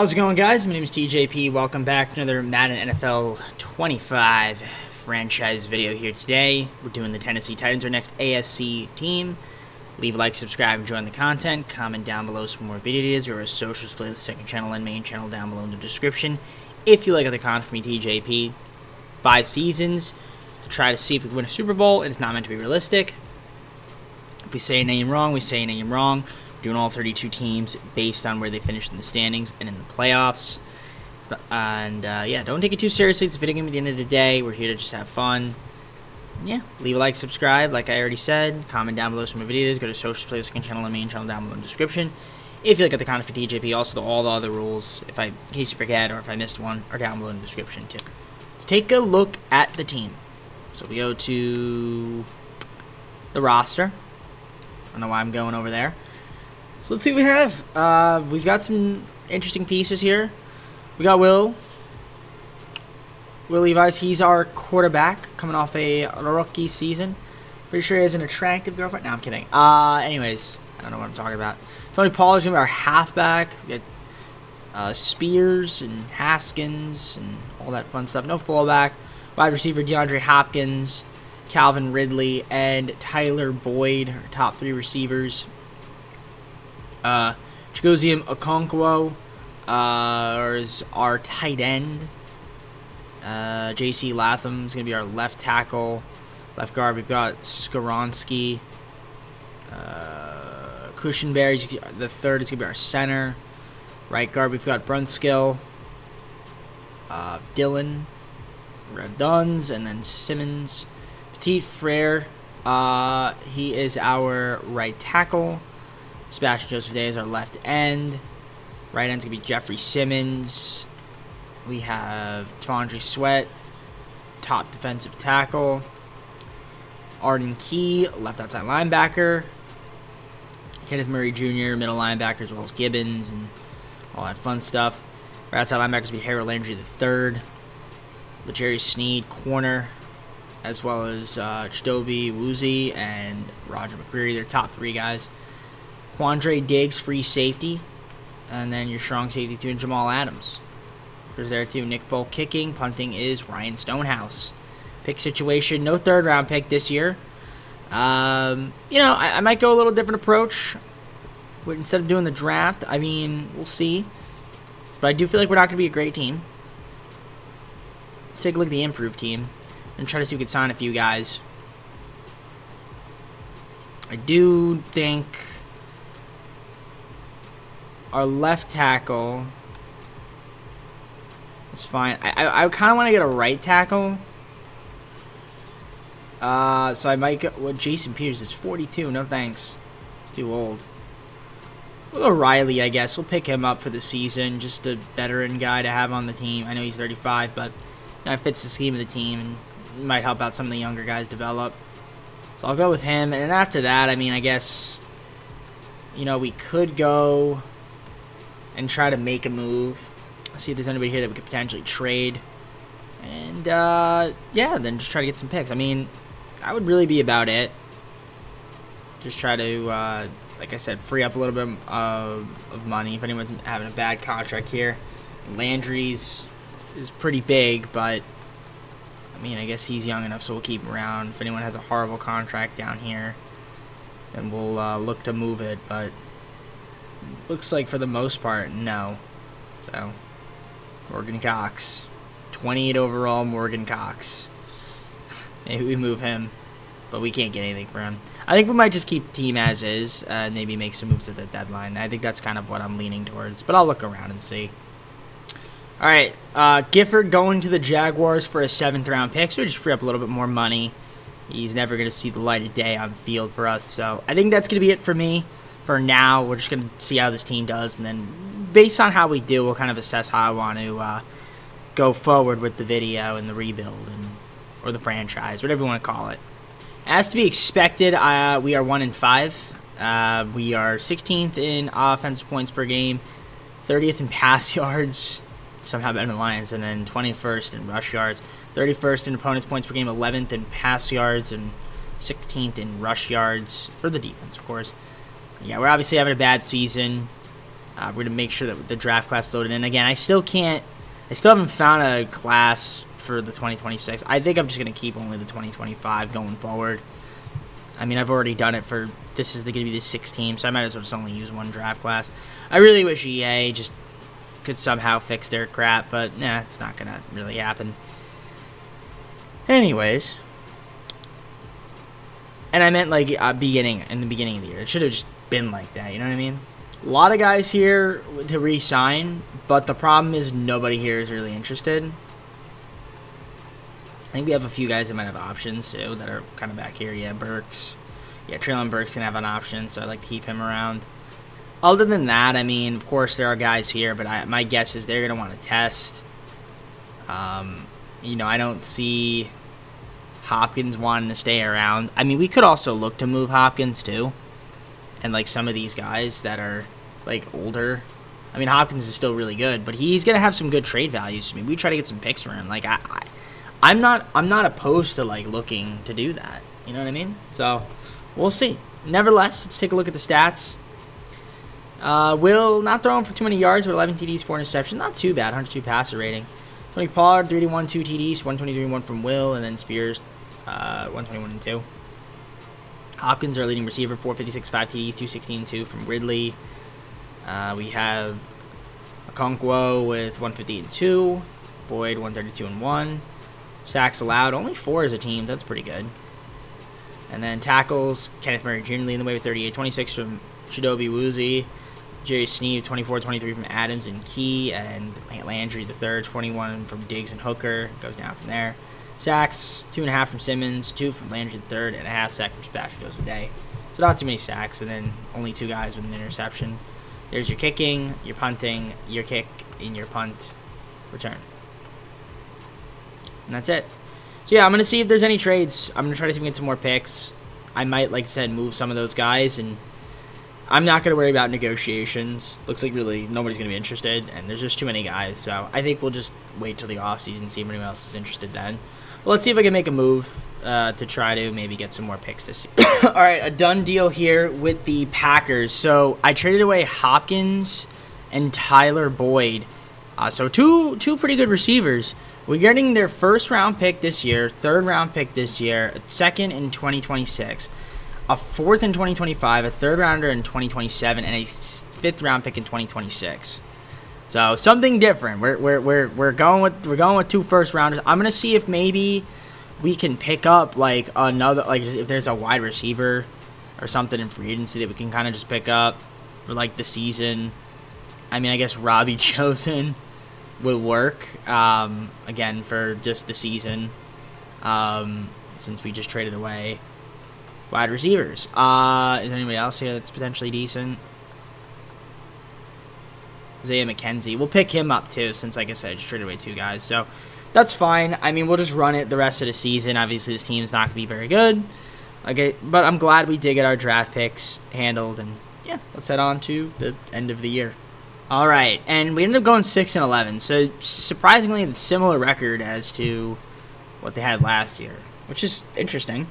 How's it going, guys? My name is TJP. Welcome back to another Madden NFL 25 franchise video here today. We're doing the Tennessee Titans, our next AFC team. Leave a like, subscribe, and join the content. Comment down below some more video ideas. We have our socials, playlist, second channel, and main channel down below in the description. If you like other content from me, TJP, 5 seasons to try to see if we can win a Super Bowl. It's not meant to be realistic. If we say a name wrong, we say a name wrong. Doing all 32 teams based on where they finished in the standings and in the playoffs. And, yeah, don't take it too seriously. It's a video game at the end of the day. We're here to just have fun. And, yeah, leave a like, subscribe, like I already said. Comment down below some videos. Go to social, playlist, second channel, and main channel down below in the description. If you like the content for TJP, also all the other rules, in case you forget or if I missed one, are down below in the description, too. Let's take a look at the team. So we go to the roster. I don't know why I'm going over there. So let's see what we have. We've got some interesting pieces here. We got Will Levis. He's our quarterback coming off a rookie season. Pretty sure he has an attractive girlfriend. No, I'm kidding. Anyways, I don't know what I'm talking about. Tony Pollard's going to be our halfback. We got Spears and Haskins and all that fun stuff. No fullback. Wide receiver DeAndre Hopkins, Calvin Ridley, and Tyler Boyd, our top 3 receivers. Chigozie Okonkwo is our tight end. J.C. Latham is going to be our left tackle. Left guard, we've got Skoronski. Cushenberry, the third, is going to be our center. Right guard, we've got Brunskill. Dillon. Duns, and then Simmons. Petit Frere, he is our right tackle. Sebastian Joseph Day is our left end. Right end's going to be Jeffrey Simmons. We have Tvondre Sweat, top defensive tackle. Arden Key, left outside linebacker. Kenneth Murray Jr., middle linebacker, as well as Gibbons and all that fun stuff. Right outside linebackers will be Harold Landry III. L'Jarius Sneed, corner, as well as Chidobe Woozy and Roger McCreary. They're top 3 guys. Quandre Diggs, free safety. And then your strong safety, too, and Jamal Adams. There's there, too. Nick Folk kicking. Punting is Ryan Stonehouse. Pick situation, no third-round pick this year. I might go a little different approach. Instead of doing the draft, we'll see. But I do feel like we're not going to be a great team. Let's take a look at the improved team and try to see if we can sign a few guys. I do think our left tackle is fine. I kind of want to get a right tackle. So I might go. Well, Jason Peters is 42. No thanks. He's too old. We'll go Riley, I guess. We'll pick him up for the season. Just a veteran guy to have on the team. I know he's 35, but that fits the scheme of the team and might help out some of the younger guys develop. So I'll go with him. And then after that, I guess, we could go and try to make a move. See if there's anybody here that we could potentially trade. And, yeah, then just try to get some picks. That would really be about it. Just try to, like I said, free up a little bit of money if anyone's having a bad contract here. Landry's is pretty big, but, I guess he's young enough, so we'll keep him around. If anyone has a horrible contract down here, then we'll look to move it, but looks like for the most part, no. So, Morgan Cox. 28 overall, Morgan Cox. Maybe we move him, but we can't get anything for him. I think we might just keep the team as is, and maybe make some moves at the deadline. I think that's kind of what I'm leaning towards, but I'll look around and see. All right, Gifford going to the Jaguars for a 7th-round pick, so we just free up a little bit more money. He's never going to see the light of day on the field for us, so I think that's going to be it for me. For now, we're just going to see how this team does, and then based on how we do, we'll kind of assess how I want to go forward with the video and the rebuild or the franchise, whatever you want to call it. As to be expected, we are 1-5. We are 16th in offensive points per game, 30th in pass yards, somehow better than the Lions, and then 21st in rush yards, 31st in opponents' points per game, 11th in pass yards, and 16th in rush yards for the defense, of course. Yeah, we're obviously having a bad season. We're going to make sure that the draft class loaded in. Again, I still haven't found a class for the 2026. I think I'm just going to keep only the 2025 going forward. I mean, I've already done it for, this is going to be the 6th team, so I might as well just only use one draft class. I really wish EA just could somehow fix their crap, but nah, it's not going to really happen. Anyways. And I meant like in the beginning of the year. It should have just been like that, you know what I mean? A lot of guys here to re-sign, but the problem is nobody here is really interested. I think we have a few guys that might have options too that are kind of back here. Yeah, Burks. Yeah, Traylon Burks can have an option, so I'd like to keep him around. Other than that, I mean, of course there are guys here, but my guess is they're going to want to test. You know, I don't see Hopkins wanting to stay around. I mean, we could also look to move Hopkins too. And like some of these guys that are like older. I mean, Hopkins is still really good, but he's going to have some good trade values. I mean, we try to get some picks for him. Like I'm not opposed to like looking to do that. You know what I mean? So, we'll see. Nevertheless, let's take a look at the stats. Will not throwing for too many yards, but 11 TDs, 4 interceptions. Not too bad. 102 passer rating. Tony Pollard, 3-1, 2 TDs, 123-1 from Will, and then Spears, 121 and 2. Hopkins, our leading receiver, 456, 5 TDs, 216-2 from Ridley. We have Okonkwo with 150 and 2. Boyd, 132 and 1. Sacks allowed, only 4 as a team. That's pretty good. And then tackles, Kenneth Murray Jr. leading the way with 38, 26 from Chidobe Woozy. Jerry Sneed, 24-23 from Adams and Key. And Landry the third, 21 from Diggs and Hooker. Goes down from there. Sacks, 2.5 from Simmons, 2 from Landry the third, and a half sack from Sebastian Jones a day. So not too many sacks, and then only 2 guys with an interception. There's your kicking, your punting, your kick, and your punt return. And that's it. So yeah, I'm going to see if there's any trades. I'm going to try to see if we can get some more picks. I might, like I said, move some of those guys, and I'm not going to worry about negotiations. Looks like really nobody's going to be interested, and there's just too many guys. So I think we'll just wait till the offseason, see if anyone else is interested then. But let's see if I can make a move to try to maybe get some more picks this year. All right, a done deal here with the Packers. So I traded away Hopkins and Tyler Boyd. So two pretty good receivers. We're getting their first-round pick this year, third-round pick this year, a second in 2026, a fourth in 2025, a third-rounder in 2027, and a fifth-round pick in 2026. So something different. We're going with 2 first-rounders. I'm gonna see if maybe we can pick up like another, like if there's a wide receiver or something in free agency that we can kind of just pick up for like the season. I mean, I guess Robbie Chosen would work, again, for just the season, since we just traded away wide receivers. Is there anybody else here that's potentially decent? Isaiah McKenzie. We'll pick him up, too, since, like I said, I just traded away 2 guys. So, that's fine. I mean, we'll just run it the rest of the season. Obviously, this team's not going to be very good. Okay, but I'm glad we did get our draft picks handled. And, yeah, let's head on to the end of the year. All right, and we ended up going 6-11. So, surprisingly, it's a similar record as to what they had last year, which is interesting.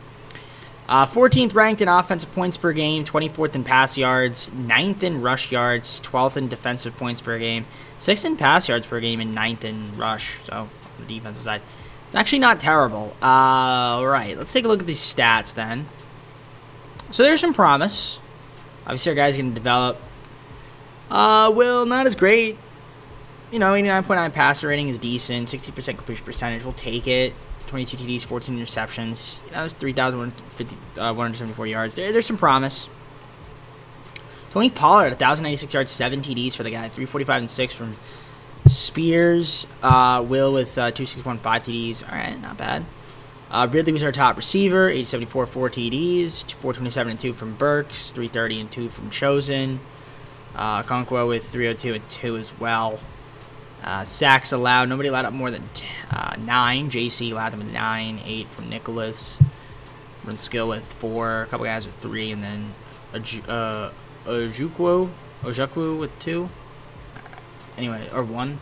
14th ranked in offensive points per game, 24th in pass yards, 9th in rush yards, 12th in defensive points per game, 6th in pass yards per game, and 9th in rush. So, on the defensive side, it's actually not terrible. All right, let's take a look at these stats then. So, there's some promise. Obviously, our guy's going to develop. Will, not as great. You know, 89.9 passer rating is decent. 60% completion percentage. We'll take it. 22 TDs, 14 interceptions. That was 3,174 yards. There's some promise. Tony Pollard, 1,096 yards, 7 TDs for the guy. 345 and 6 from Spears. Will with 261, 5 TDs. All right, not bad. Ridley was our top receiver. 874, 4 TDs. 427 and 2 from Burks. 330 and 2 from Chosen. Okonkwo with 302 and 2 as well. Sacks allowed. Nobody allowed up more than 9. JC allowed them with 9. 8 from Nicholas. Run skill with 4. A couple guys with 3. And then Ojukwu with 2. Anyway, or 1.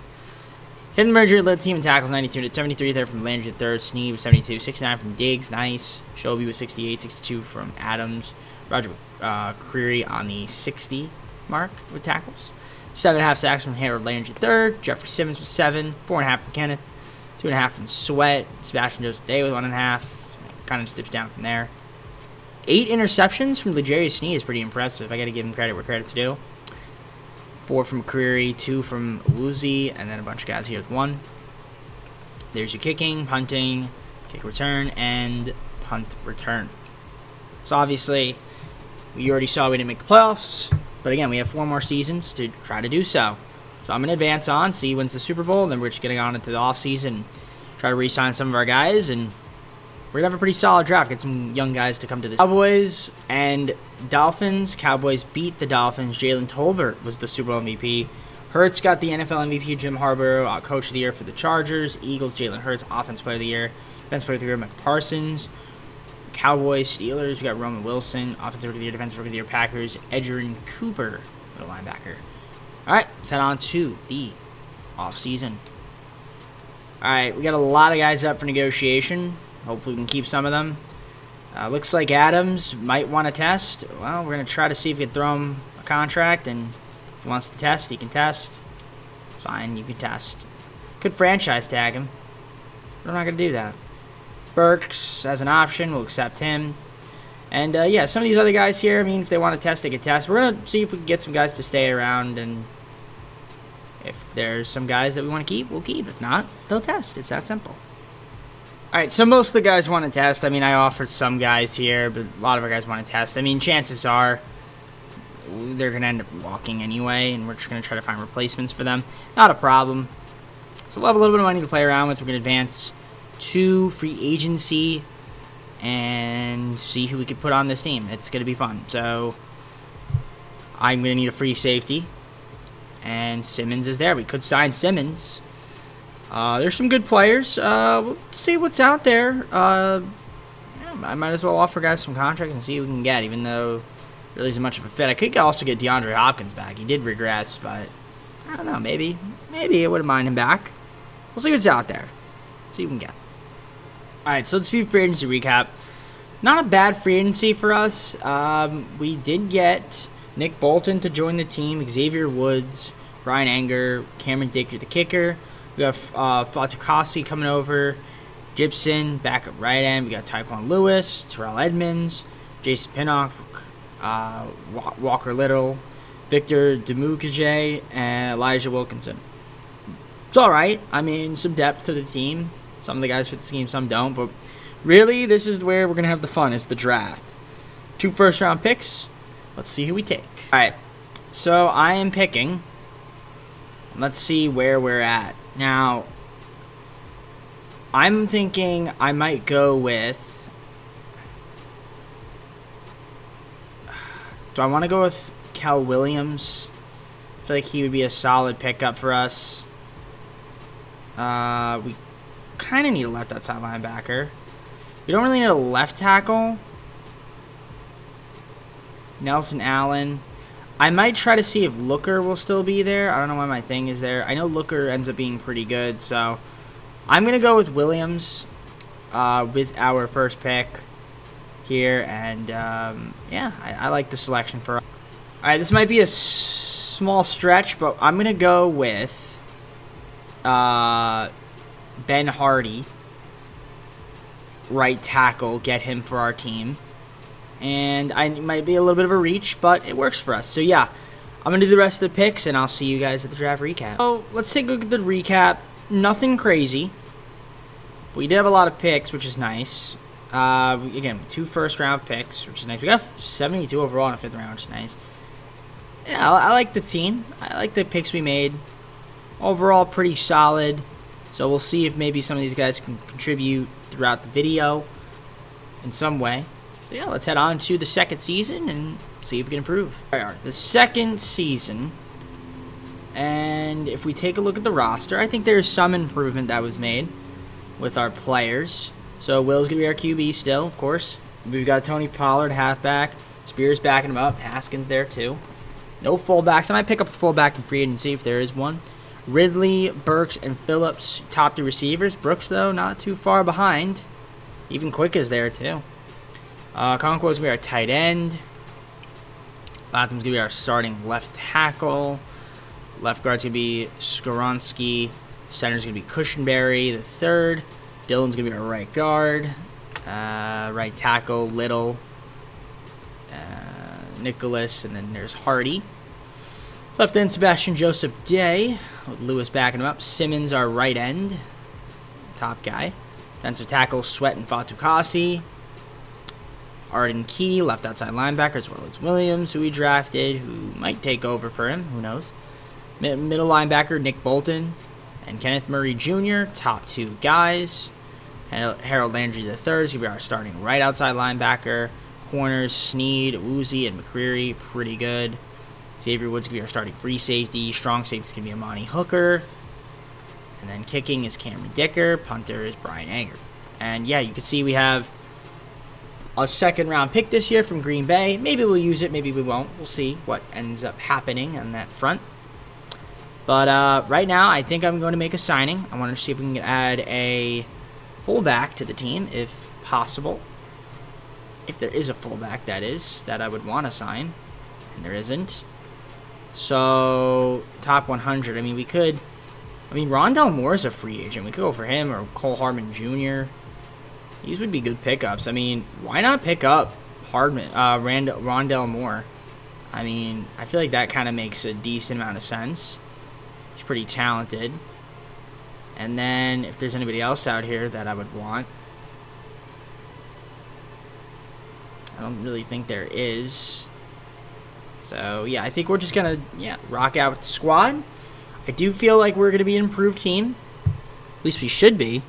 Hidden Merger led the team in tackles, 92 to 73 there from Landry the third. Sneed with 72. 69 from Diggs. Nice. Shelby with 68. 62 from Adams. Roger Creary on the 60 mark with tackles. 7.5 sacks from Harold Landry III. Jeffrey Simmons with 7. 4.5 from Kenneth. 2.5 from Sweat. Sebastian Joseph Day with 1.5. Kind of just dips down from there. 8 interceptions from L'Jarius Sneed is pretty impressive. I got to give him credit where credit's due. 4 from Creary, 2 from Woozy, and then a bunch of guys here with 1. There's your kicking, punting, kick return, and punt return. So obviously, we already saw we didn't make the playoffs, but again, we have 4 more seasons to try to do so. So I'm going to advance on, see who wins the Super Bowl, and then we're just getting on into the offseason, try to re-sign some of our guys, and we're going to have a pretty solid draft, get some young guys to come to this. Cowboys and Dolphins. Cowboys beat the Dolphins. Jalen Tolbert was the Super Bowl MVP. Hurts got the NFL MVP. Jim Harbaugh, Coach of the Year for the Chargers. Eagles, Jalen Hurts, Offensive Player of the Year. Defensive Player of the Year, Mike Parsons. Cowboys, Steelers, we got Roman Wilson. Offensive Rookie of the Year, Defensive Rookie of the Year, Packers. Edgerrin Cooper, the linebacker. All right, let's head on to the offseason. All right, we got a lot of guys up for negotiation. Hopefully we can keep some of them. Looks like Adams might want to test. Well, we're going to try to see if we can throw him a contract, and if he wants to test, he can test. It's fine, you can test. Could franchise tag him. But I'm not going to do that. Burks as an option, we'll accept him. And yeah, some of these other guys here, I mean, if they want to test, they can test. We're going to see if we can get some guys to stay around, and if there's some guys that we want to keep, we'll keep. If not, they'll test. It's that simple. Alright, so most of the guys want to test. I mean, I offered some guys here, but a lot of our guys want to test. I mean, chances are they're going to end up walking anyway, and we're just going to try to find replacements for them. Not a problem. So we'll have a little bit of money to play around with. We're going to advance to free agency and see who we can put on this team. It's going to be fun. So I'm going to need a free safety, and Simmons is there. We could sign Simmons. There's some good players. We'll see what's out there. Yeah, I might as well offer guys some contracts and see what we can get, even though it really isn't much of a fit. I could also get DeAndre Hopkins back. He did regress, but I don't know. Maybe I wouldn't mind him back. We'll see what's out there. See what we can get. All right, so let's do free agency recap. Not a bad free agency for us. We did get Nick Bolton to join the team, Xavier Woods, Brian Anger, Cameron Dicker, the kicker. We got Fatukasi coming over, Gibson back at right end. We got Tyquan Lewis, Terrell Edmonds, Jason Pinnock, Walker Little, Victor Demukajay, and Elijah Wilkinson. It's all right. I mean, some depth to the team. Some of the guys fit the scheme, some don't. But really, this is where we're going to have the fun, is the draft. 2 first-round picks. Let's see who we take. All right, so I am picking. Let's see where we're at. Now, I'm thinking I might go with... Do I want to go with Kel Williams? I feel like he would be a solid pickup for us. We kind of need a left outside linebacker. We don't really need a left tackle. Nelson Allen. I might try to see if Looker will still be there. I don't know why my thing is there. I know Looker ends up being pretty good, so I'm going to go with Williams with our first pick here. And, yeah, I like the selection for... All right, this might be a small stretch, but I'm going to go with Ben Hardy, right tackle, get him for our team. And I might be a little bit of a reach, but it works for us. So, yeah, I'm going to do the rest of the picks, and I'll see you guys at the draft recap. So, let's take a look at the recap. Nothing crazy. We did have a lot of picks, which is nice. Again, 2 first-round picks, which is nice. We got 72 overall in the 5th round, which is nice. Yeah, I like the team. I like the picks we made. Overall, pretty solid. So, we'll see if maybe some of these guys can contribute throughout the video in some way. So yeah, let's head on to the second season and see if we can improve. All right, the second season, and if we take a look at the roster, I think there's some improvement that was made with our players. So Will's going to be our QB still, of course. We've got Tony Pollard, halfback. Spears backing him up. Haskins there too. No fullbacks. I might pick up a fullback in free agency if there is one. Ridley, Burks, and Phillips, top 2 receivers. Brooks, though, not too far behind. Even Quick is there too. Conquo's going to be our tight end. Latham's going to be our starting left tackle. Left guard's going to be Skoronsky. Center's going to be Cushenberry the third. Dylan's going to be our right guard. Right tackle, Little. Nicholas, and then there's Hardy. Left end, Sebastian Joseph Day, with Lewis backing him up. Simmons, our right end. Top guy. Defensive tackle, Sweat and Fatukasi. Arden Key, left outside linebacker, as well as Williams, who we drafted, who might take over for him. Who knows? Middle linebacker, Nick Bolton. And Kenneth Murray Jr., top two guys. Harold Landry III is going to be our starting right outside linebacker. Corners, Sneed, Woozy, and McCreary, pretty good. Xavier Woods going to be our starting free safety. Strong safety is going to be Amani Hooker. And then kicking is Cameron Dicker. Punter is Brian Anger. And yeah, you can see we have a second-round pick this year from Green Bay. Maybe we'll use it, maybe we won't. We'll see what ends up happening on that front. But right now, I think I'm going to make a signing. I want to see if we can add a fullback to the team, if possible. If there is a fullback, that is, that I would want to sign. And there isn't. So, top 100. I mean, we could... I mean, Rondell Moore is a free agent. We could go for him or Cole Harmon Jr. These would be good pickups. I mean, why not pick up Rondell Moore? I mean, I feel like that kind of makes a decent amount of sense. He's pretty talented. And then, if there's anybody else out here that I would want... I don't really think there is. So, yeah, I think we're just going to, rock out with the squad. I do feel like we're going to be an improved team. At least we should be.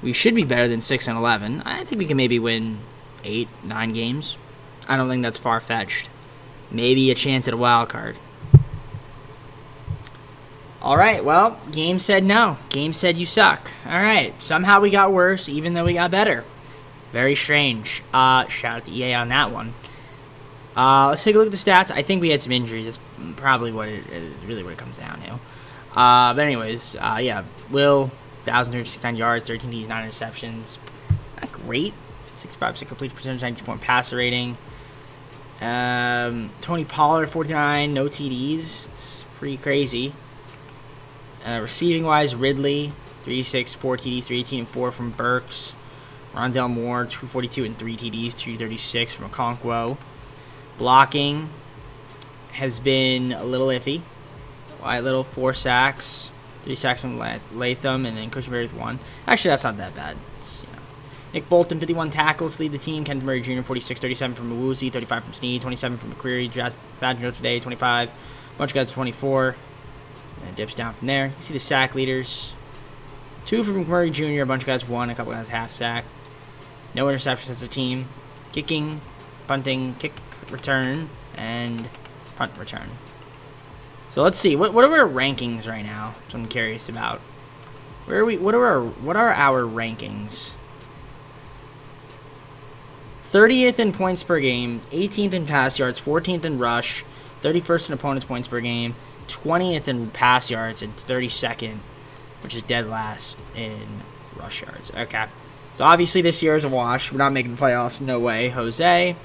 We should be better than 6-11. I think we can maybe win 8, 9 games. I don't think that's far-fetched. Maybe a chance at a wild card. All right, well, game said no. Game said you suck. All right, somehow we got worse even though we got better. Very strange. Shout out to EA on that one. Let's take a look at the stats. I think we had some injuries. That's probably what it is, really what it comes down to. But anyways, Will, 1,069 yards, 13 TDs, 9 interceptions. Not great. 65% complete percentage, 90-point passer rating. Tony Pollard, 49, no TDs. It's pretty crazy. Receiving-wise, Ridley, 3-6, 4 TDs, 318 and 4 from Burks. Rondell Moore, 242 and 3 TDs, 236 from Okonkwo. Blocking has been a little iffy. Wyatt Little, 4 sacks, 3 sacks from Latham, and then Cushenberry with 1. Actually, that's not that bad. Nick Bolton, 51 tackles to lead the team. Kenneth Murray Jr., 46, 37 from Mawuzi, 35 from Sneed, 27 from McCreary, Badger today, 25. Bunch of guys, 24. And it dips down from there. You see the sack leaders. 2 from Murray Jr., a bunch of guys 1, a couple guys half sack. No interceptions as a team. Kicking, punting, kick return, and punt return. So let's see. What are our rankings right now? Which I'm curious about. Where are we? What are our rankings? 30th in points per game, 18th in pass yards, 14th in rush, 31st in opponent's points per game, 20th in pass yards, and 32nd, which is dead last in rush yards. Okay. So obviously this year is a wash. We're not making the playoffs. No way. Jose.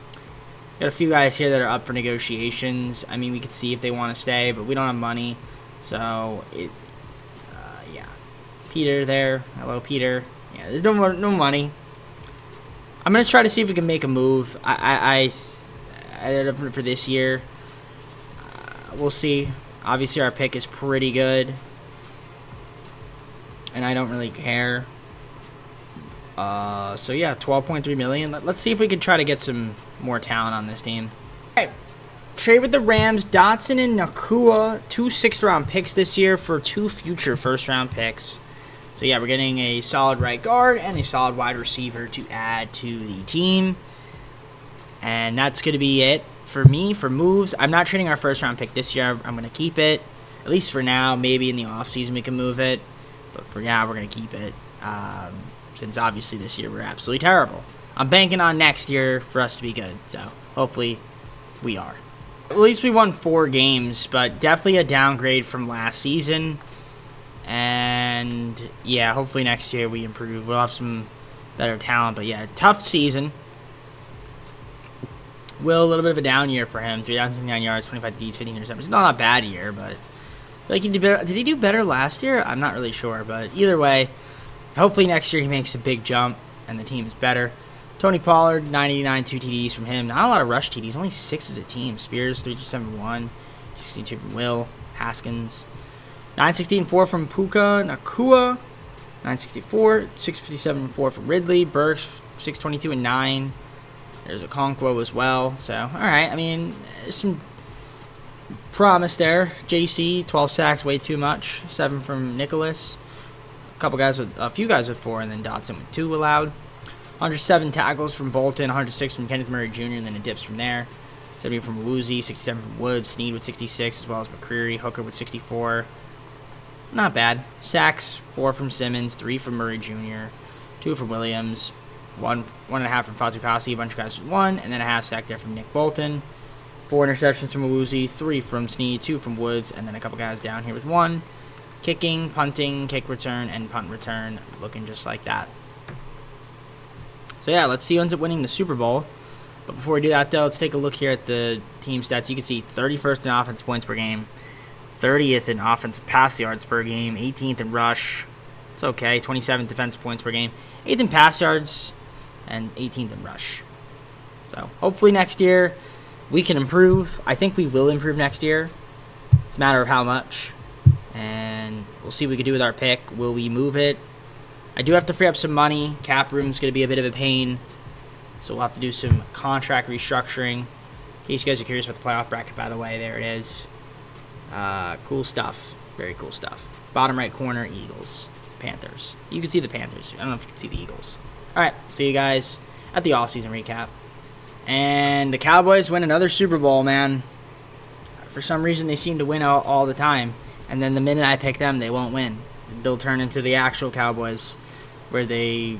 Got a few guys here that are up for negotiations. I mean, we could see if they want to stay, but we don't have money. So, yeah. Peter there. Hello, Peter. Yeah, there's no money. I'm going to try to see if we can make a move. I for this year. We'll see. Obviously, our pick is pretty good. And I don't really care. So yeah, 12.3 million. Let's see if we can try to get some more talent on this team. All right, trade with the Rams. Dotson and Nakua, 2 6th-round picks this year for 2 future first-round picks. So yeah, we're getting a solid right guard and a solid wide receiver to add to the team. And that's going to be it for me for moves. I'm not trading our first-round pick this year. I'm going to keep it, at least for now. Maybe in the offseason we can move it. But for now, we're going to keep it. Since obviously this year we're absolutely terrible. I'm banking on next year for us to be good, so hopefully we are. At least we won 4 games, but definitely a downgrade from last season. And yeah, hopefully next year we improve. We'll have some better talent, but yeah, tough season. Will, a little bit of a down year for him. 3,059 yards, 25 TDs, 15 interceptions. Not a bad year, but Like he did better. Did he do better last year? I'm not really sure, but either way, hopefully next year he makes a big jump and the team is better. Tony Pollard, 989, 2 TDs from him. Not a lot of rush TDs, only 6 as a team. Spears, 371, 62 from Will. Haskins, 916, 4 from Puka Nakua. 964, 657, 4 from Ridley. Burks, 622 and 9. There's a Okonkwo as well. So, all right. I mean, there's some promise there. JC, 12 sacks, way too much. 7 from Nicholas. A few guys with 4, and then Dotson with 2 allowed. 107 tackles from Bolton, 106 from Kenneth Murray Jr., and then it dips from there. 70 from Woozy, 67 from Woods, Snead with 66, as well as McCreary, Hooker with 64. Not bad. Sacks, 4 from Simmons, 3 from Murray Jr., 2 from Williams, 1.5 from Fatukasi, a bunch of guys with 1, and then a half sack there from Nick Bolton. 4 interceptions from Woozy, 3 from Snead, 2 from Woods, and then a couple guys down here with 1. Kicking, punting, kick return, and punt return, looking just like that. So yeah, let's see who ends up winning the Super Bowl. But before we do that, though, let's take a look here at the team stats. You can see 31st in offense points per game, 30th in offensive pass yards per game, 18th in rush. It's okay. 27th defensive points per game, 8th in pass yards, and 18th in rush. So hopefully next year we can improve. I think we will improve next year. It's a matter of how much. And we'll see what we can do with our pick. Will we move it? I do have to free up some money. Cap room's going to be a bit of a pain. So we'll have to do some contract restructuring. In case you guys are curious about the playoff bracket, by the way, there it is. Cool stuff. Very cool stuff. Bottom right corner, Eagles. Panthers. You can see the Panthers. I don't know if you can see the Eagles. All right, see you guys at the offseason recap. And the Cowboys win another Super Bowl, man. For some reason, they seem to win all the time. And then the minute I pick them, they won't win. They'll turn into the actual Cowboys, where they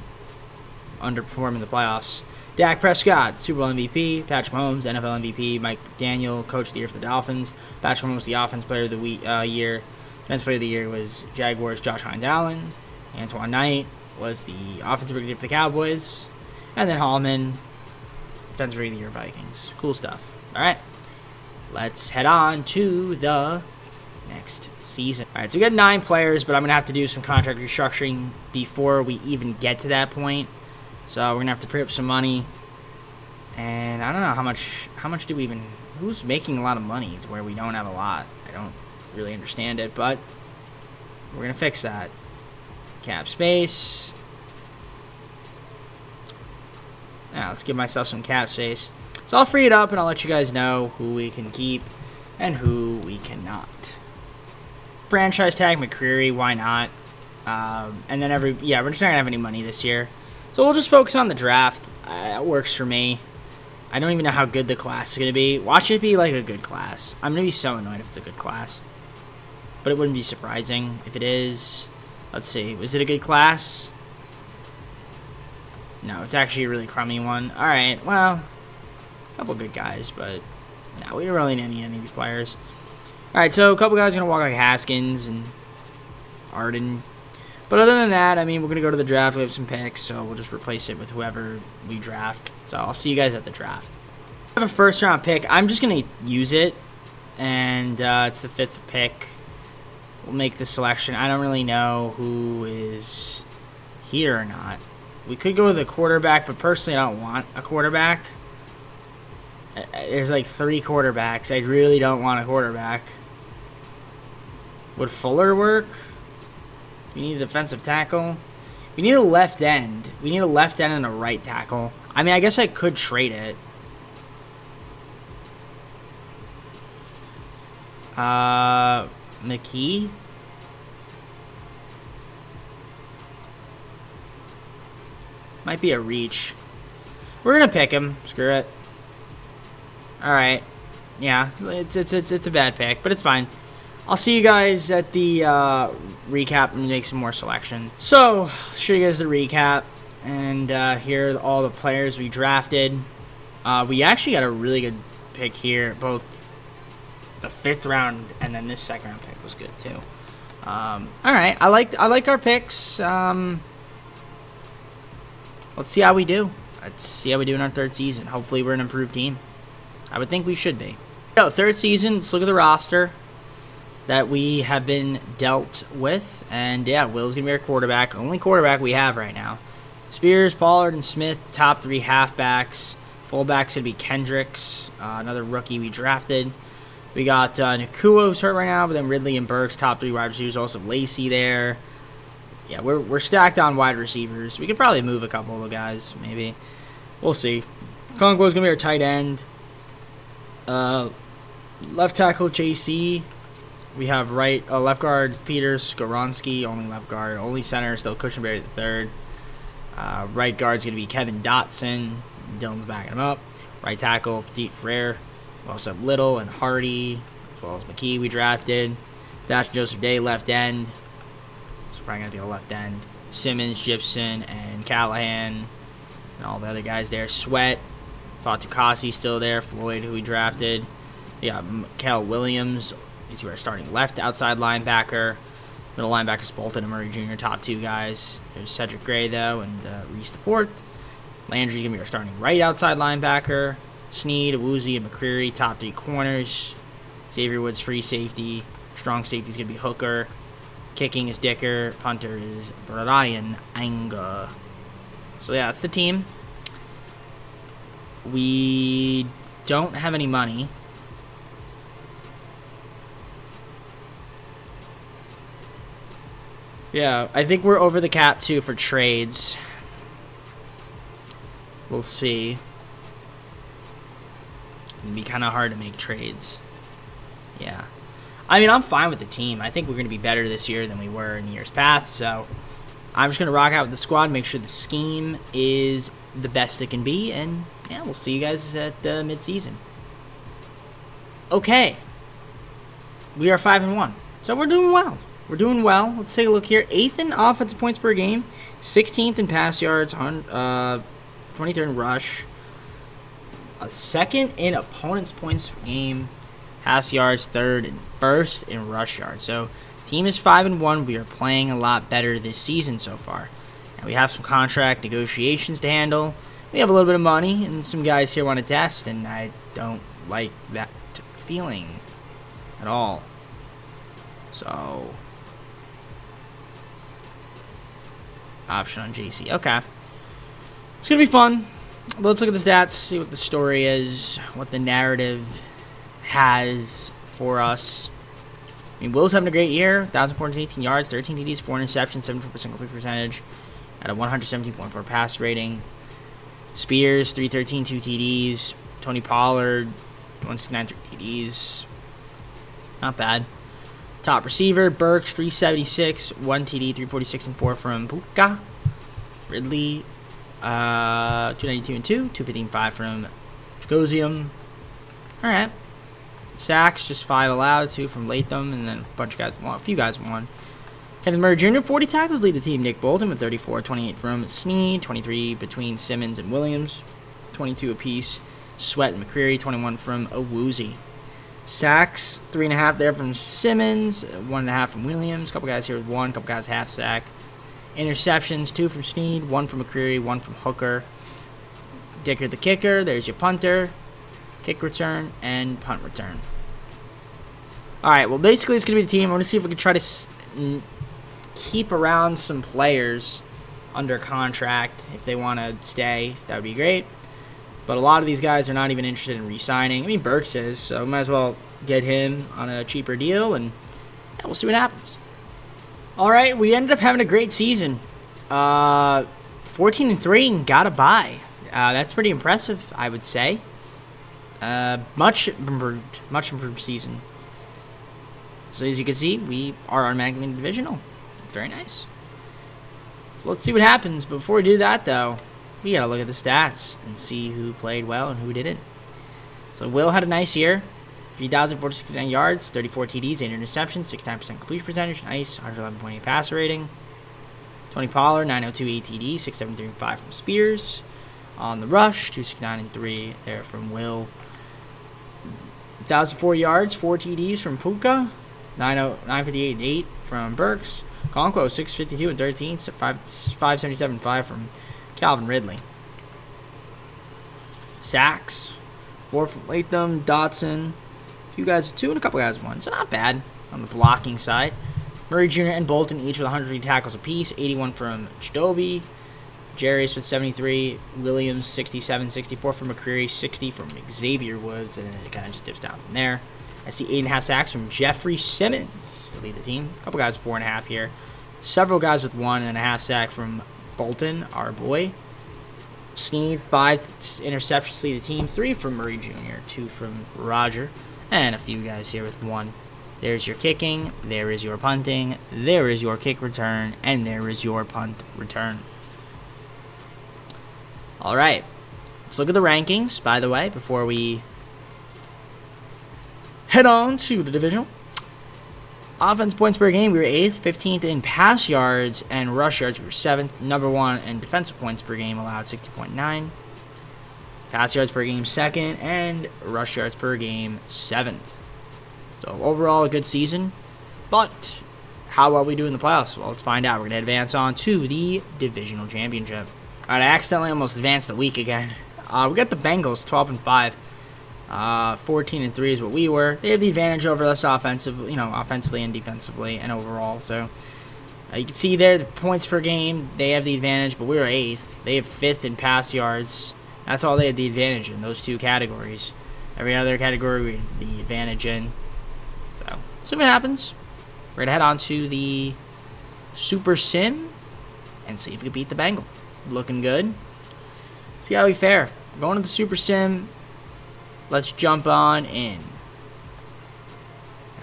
underperform in the playoffs. Dak Prescott, Super Bowl MVP. Patrick Mahomes, NFL MVP. Mike McDaniel, Coach of the Year for the Dolphins. Patrick Mahomes was the Offense Player of the Year. Defense Player of the Year was Jaguars' Josh Hines-Allen. Antoine Knight was the Offensive Player of the Year for the Cowboys. And then Hallman, Defensive Player of the Year, Vikings. Cool stuff. All right, let's head on to the next season. All right, so we got 9 players, but I'm going to have to do some contract restructuring before we even get to that point. So we're going to have to free up some money. And I don't know how much do we even, who's making a lot of money to where we don't have a lot? I don't really understand it, but we're going to fix that. Cap space. Now let's give myself some cap space. So I'll free it up and I'll let you guys know who we can keep and who we cannot. Franchise tag McCreary, why not? And then we're just not going to have any money this year. So we'll just focus on the draft. It works for me. I don't even know how good the class is going to be. Watch it be like a good class. I'm going to be so annoyed if it's a good class. But it wouldn't be surprising if it is. Let's see. Was it a good class? No, it's actually a really crummy one. Alright, well, a couple good guys, but no, we don't really need any of these players. Alright, so a couple guys are going to walk like Haskins and Arden. But other than that, I mean, we're going to go to the draft. We have some picks, so we'll just replace it with whoever we draft. So I'll see you guys at the draft. I have a first-round pick. I'm just going to use it, and it's the 5th pick. We'll make the selection. I don't really know who is here or not. We could go with a quarterback, but personally, I don't want a quarterback. There's like 3 quarterbacks. I really don't want a quarterback. Would Fuller work? We need a defensive tackle. We need a left end. We need a left end and a right tackle. I mean, I guess I could trade it. McKee? Might be a reach. We're gonna pick him. Screw it. Alright. Yeah, it's a bad pick, but it's fine. I'll see you guys at the recap and make some more selection. So, I'll show you guys the recap. And here are all the players we drafted. We actually got a really good pick here. Both the 5th round and then this 2nd round pick was good too. Alright, I like our picks. Let's see how we do. Let's see how we do in our 3rd season. Hopefully we're an improved team. I would think we should be. So, 3rd season, let's look at the roster. that we have been dealt with. And yeah, Will's going to be our quarterback. Only quarterback we have right now. Spears, Pollard, and Smith, top 3 halfbacks. Fullback's going to be Kendricks, another rookie we drafted. We got Nakuo's hurt right now, but then Ridley and Burks, top 3 wide receivers. Also Lacey there. Yeah, we're stacked on wide receivers. We could probably move a couple of the guys, maybe. We'll see. Conquo's going to be our tight end. Left tackle, JC. We have left guard, Peters, Skoronski, only left guard. Only center, still Cushenberry the third. Right guard's going to be Kevin Dotson. Dylan's backing him up. Right tackle, Deep Ferrer. We also have Little and Hardy, as well as McKee we drafted. Sebastian Joseph Day, left end. So probably going to go left end. Simmons, Gibson, and Callahan. And all the other guys there. Sweat. Fatukasi still there. Floyd, who we drafted. We got Kel Williams. He's our starting left outside linebacker. Middle linebackers Bolton and Murray Jr., top 2 guys. There's Cedric Gray, though, and Reese the fourth. Landry's going to be our starting right outside linebacker. Sneed, Woozy, and McCreary, top 3 corners. Xavier Woods, free safety. Strong safety is going to be Hooker. Kicking is Dicker. Punter is Brian Anga. So, yeah, that's the team. We don't have any money. Yeah, I think we're over the cap, too, for trades. We'll see. It'd be kind of hard to make trades. Yeah. I mean, I'm fine with the team. I think we're going to be better this year than we were in years past, so I'm just going to rock out with the squad, make sure the scheme is the best it can be, and, yeah, we'll see you guys at mid-season. Okay. We are 5-1, so we're doing well. We're doing well. Let's take a look here. 8th in offensive points per game. 16th in pass yards. 23rd in rush. 2nd in opponent's points per game. Pass yards. 3rd and 1st in rush yards. So, team is 5-1. We are playing a lot better this season so far. And we have some contract negotiations to handle. We have a little bit of money, and some guys here want to test, and I don't like that feeling at all. So, option on JC. Okay. It's going to be fun. But let's look at the stats, see what the story is, what the narrative has for us. I mean, Will's having a great year. 1,418 yards, 13 TDs, 4 interceptions, 74% complete percentage at a 117.4 pass rating. Spears, 313, 2 TDs. Tony Pollard, 169, 3 TDs. Not bad. Top receiver, Burks, 376, 1 TD, 346 and 4 from Puka. Ridley, 292 and 2, 215 5 from Chagosium. All right. Sacks, just 5 allowed, 2 from Latham, and then a few guys won. Kenneth Murray Jr., 40 tackles, lead the team. Nick Bolton with 34, 28 from Sneed, 23 between Simmons and Williams, 22 apiece. Sweat and McCreary, 21 from Owuzie. Sacks, 3.5 there from Simmons, 1.5 from Williams. A couple guys here with 1, a couple guys half sack. Interceptions, 2 from Sneed, 1 from McCreary, 1 from Hooker. Dicker the kicker, there's your punter. Kick return and punt return. Alright, well basically it's going to be the team. I want to see if we can try to keep around some players under contract. If they want to stay, that would be great. But a lot of these guys are not even interested in re-signing. I mean, Burks is, so we might as well get him on a cheaper deal, and yeah, we'll see what happens. All right, we ended up having a great season. 14-3 and got a bye. That's pretty impressive, I would say. Much improved season. So as you can see, we are automatically in the divisional. It's very nice. So let's see what happens. Before we do that, though, we got to look at the stats and see who played well and who didn't. So Will had a nice year. 3,469 yards, 34 TDs, 8 interceptions, 69% completion percentage. Nice. 111.8 passer rating. Tony Pollard, 902 ATD, 673.5 from Spears. On the rush, 269 and 3 there from Will. 1,004 yards, 4 TDs from Puka. 958 and 8 from Burks. Conquo, 652 and 13, 577 and 5 from Calvin Ridley. Sacks, 4 from Latham, Dotson. A few guys 2 and a couple guys 1. So not bad. on the blocking side. Murray Jr. and Bolton each with 103 tackles apiece. 81 from Jadobi. Jarius with 73. Williams 67, 64 from McCreary. 60 from Xavier Woods. And then it kind of just dips down from there. I see 8.5 sacks from Jeffrey Simmons to lead the team. A couple guys 4.5 here. Several guys with 1.5 sack from Bolton, our boy. Sneed, 5 interceptions to lead the team. 3 from Murray Jr., 2 from Roger. And a few guys here with 1. There's your kicking. There is your punting. There is your kick return. And there is your punt return. All right. Let's look at the rankings, by the way, before we head on to the divisional. Offense points per game, we were 8th. 15th in pass yards and rush yards, we were 7th. Number 1 in defensive points per game, allowed 60.9. Pass yards per game, 2nd. And rush yards per game, 7th. So overall, a good season. But how well we do in the playoffs? Well, let's find out. We're going to advance on to the divisional championship. All right, I accidentally almost advanced a week again. We got the Bengals, 12-5. 14-3 is what we were. They have the advantage over us offensively and defensively and overall. So you can see there the points per game, they have the advantage, but we were 8th. They have 5th in pass yards. That's all they had the advantage in, those 2 categories. Every other category we had the advantage in. So see what happens. We're gonna head on to the Super Sim and see if we can beat the Bengal. Looking good. See how we fare. Going to the Super Sim. Let's jump on in.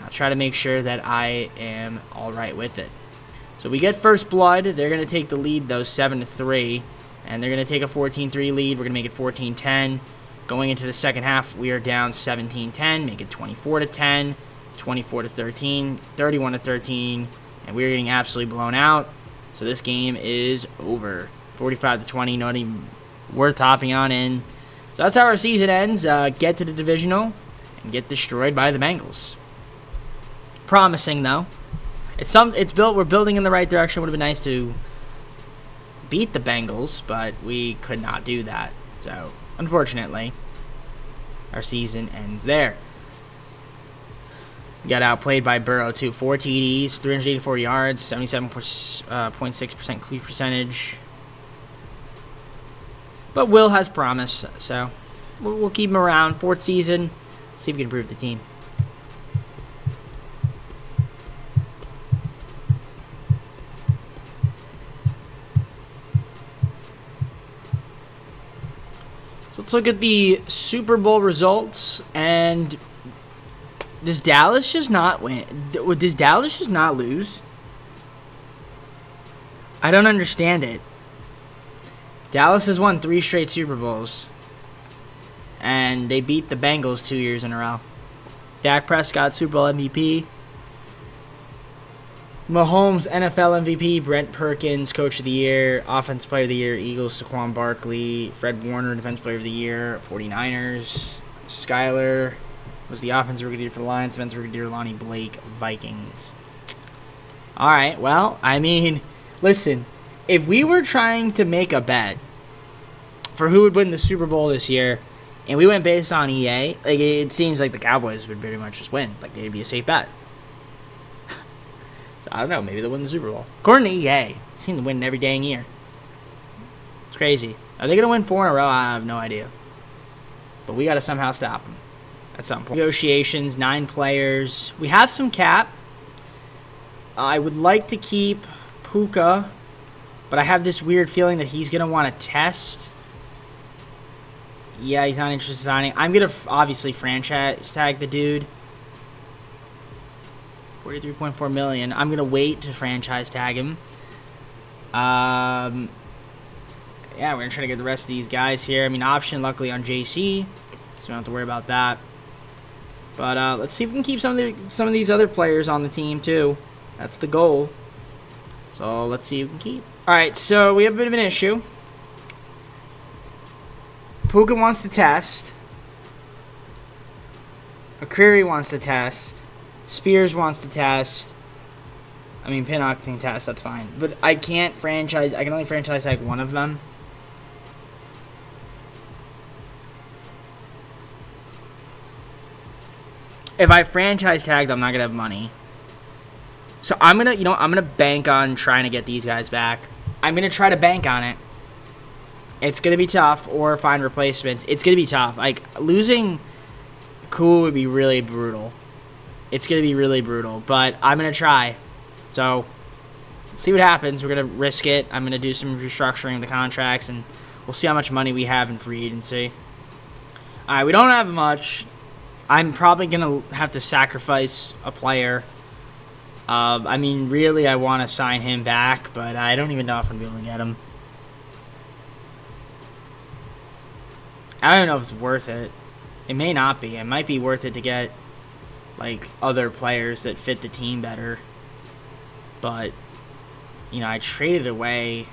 I'll try to make sure that I am all right with it. So we get first blood. They're going to take the lead, though, 7-3. And they're going to take a 14-3 lead. We're going to make it 14-10. Going into the second half, we are down 17-10. Make it 24-10, 24-13, 31-13. And we're getting absolutely blown out. So this game is over. 45-20, not even worth hopping on in. So that's how our season ends. Get to the divisional and get destroyed by the Bengals. Promising though. It's built. We're building in the right direction. Would have been nice to beat the Bengals, but we could not do that. So unfortunately, our season ends there. We got outplayed by Burrow too. 4 TDs, 384 yards, 77.6% complete percentage. But Will has promise, so we'll keep him around. 4th season, see if we can improve the team. So let's look at the Super Bowl results. And does Dallas just not win? Does Dallas just not lose? I don't understand it. Dallas has won 3 straight Super Bowls. And they beat the Bengals 2 years in a row. Dak Prescott, Super Bowl MVP. Mahomes, NFL MVP. Brent Perkins, Coach of the Year. Offensive Player of the Year, Eagles, Saquon Barkley. Fred Warner, Defensive Player of the Year, 49ers. Skyler was the Offensive Rookie of the Year for the Lions. Defensive Rookie of the Year, Lonnie Blake, Vikings. Alright, well, I mean, listen. If we were trying to make a bet for who would win the Super Bowl this year, and we went based on EA, like it seems like the Cowboys would pretty much just win. Like they'd be a safe bet. So I don't know, maybe they'll win the Super Bowl. According to EA, they seem to win every dang year. It's crazy. Are they gonna win 4 in a row? I have no idea. But we gotta somehow stop them at some point. Negotiations, 9 players. We have some cap. I would like to keep Puka. But I have this weird feeling that he's going to want to test. Yeah, he's not interested in signing. I'm going to obviously franchise tag the dude. $43.4 million. I'm going to wait to franchise tag him. Yeah, we're going to try to get the rest of these guys here. I mean, option luckily on JC, so we don't have to worry about that. But let's see if we can keep some of these other players on the team too. That's the goal. So let's see if we can keep. Alright, so we have a bit of an issue. Puka wants to test. McCreary wants to test. Spears wants to test. I mean, Pinnock can test, that's fine. But I can't franchise, I can only franchise tag one of them. If I franchise tag them, I'm not going to have money. So I'm going to, I'm going to bank on trying to get these guys back. I'm going to try to bank on it. It's going to be tough, or find replacements. It's going to be tough. Like, losing Cool would be really brutal. It's going to be really brutal, but I'm going to try. So, let's see what happens. We're going to risk it. I'm going to do some restructuring of the contracts, and we'll see how much money we have in free agency. All right, we don't have much. I'm probably going to have to sacrifice a player. I mean, really, I want to sign him back, but I don't even know if I'm going to be able to get him. I don't know if it's worth it. It may not be. It might be worth it to get, like, other players that fit the team better. But, I traded away.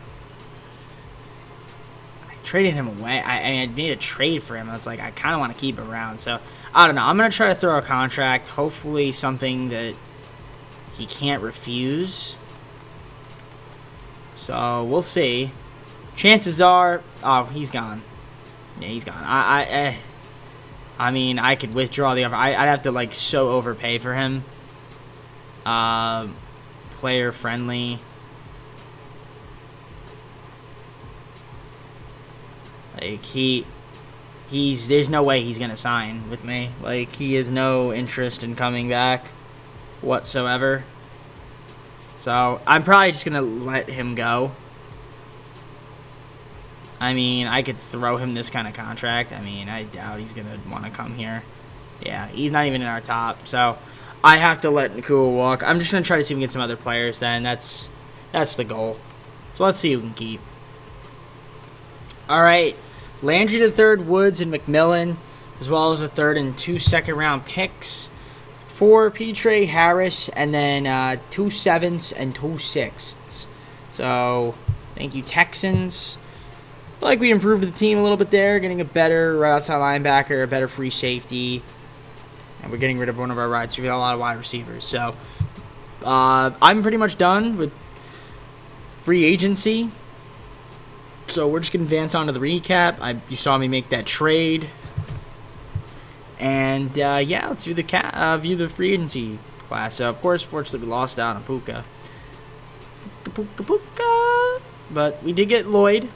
I traded him away. I made a trade for him. I was like, I kind of want to keep him around. So, I don't know. I'm going to try to throw a contract. Hopefully something that he can't refuse. So, we'll see. Chances are... Oh, he's gone. Yeah, he's gone. I mean, I could withdraw the offer. I'd have to, like, so overpay for him. Player friendly. Like, there's no way he's gonna sign with me. Like, he has no interest in coming back whatsoever. So, I'm probably just gonna let him go. I mean, I could throw him this kind of contract. I mean, I doubt he's going to want to come here. Yeah, he's not even in our top. So, I have to let Nakua walk. I'm just going to try to see if we can get some other players then. That's the goal. So, let's see who we can keep. All right. Landry the third, Woods, and McMillan, as well as a third and 2 second-round picks for Petre, Harris, and then 2 7ths and 2 6ths. So, thank you, Texans. Like, we improved the team a little bit there, getting a better right outside linebacker, a better free safety, and we're getting rid of one of our rights. We got a lot of wide receivers. So, I'm pretty much done with free agency. So, we're just going to advance on to the recap. You saw me make that trade. And, yeah, let's view the free agency class. So, of course, fortunately, we lost out on Puka. But we did get Lloyd,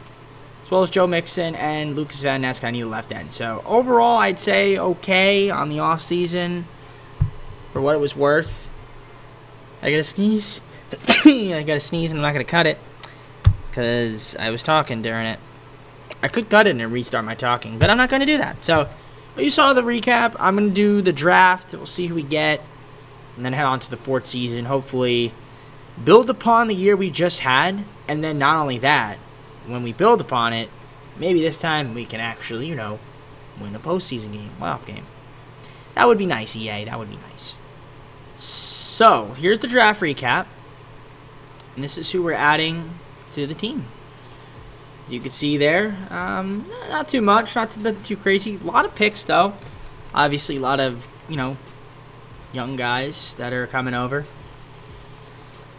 as well as Joe Mixon and Lucas Van Ness. I need a left end. So, overall, I'd say okay on the offseason for what it was worth. I gotta sneeze. I gotta sneeze, and I'm not gonna cut it because I was talking during it. I could cut it and restart my talking, but I'm not gonna do that. So, you saw the recap. I'm gonna do the draft. We'll see who we get, and then head on to the fourth season. Hopefully, build upon the year we just had, and then not only that, when we build upon it, maybe this time we can actually, win a postseason game, playoff game. That would be nice, EA. That would be nice. So, here's the draft recap. And this is who we're adding to the team. You can see there, not too much, not too crazy. A lot of picks, though. Obviously, a lot of, young guys that are coming over.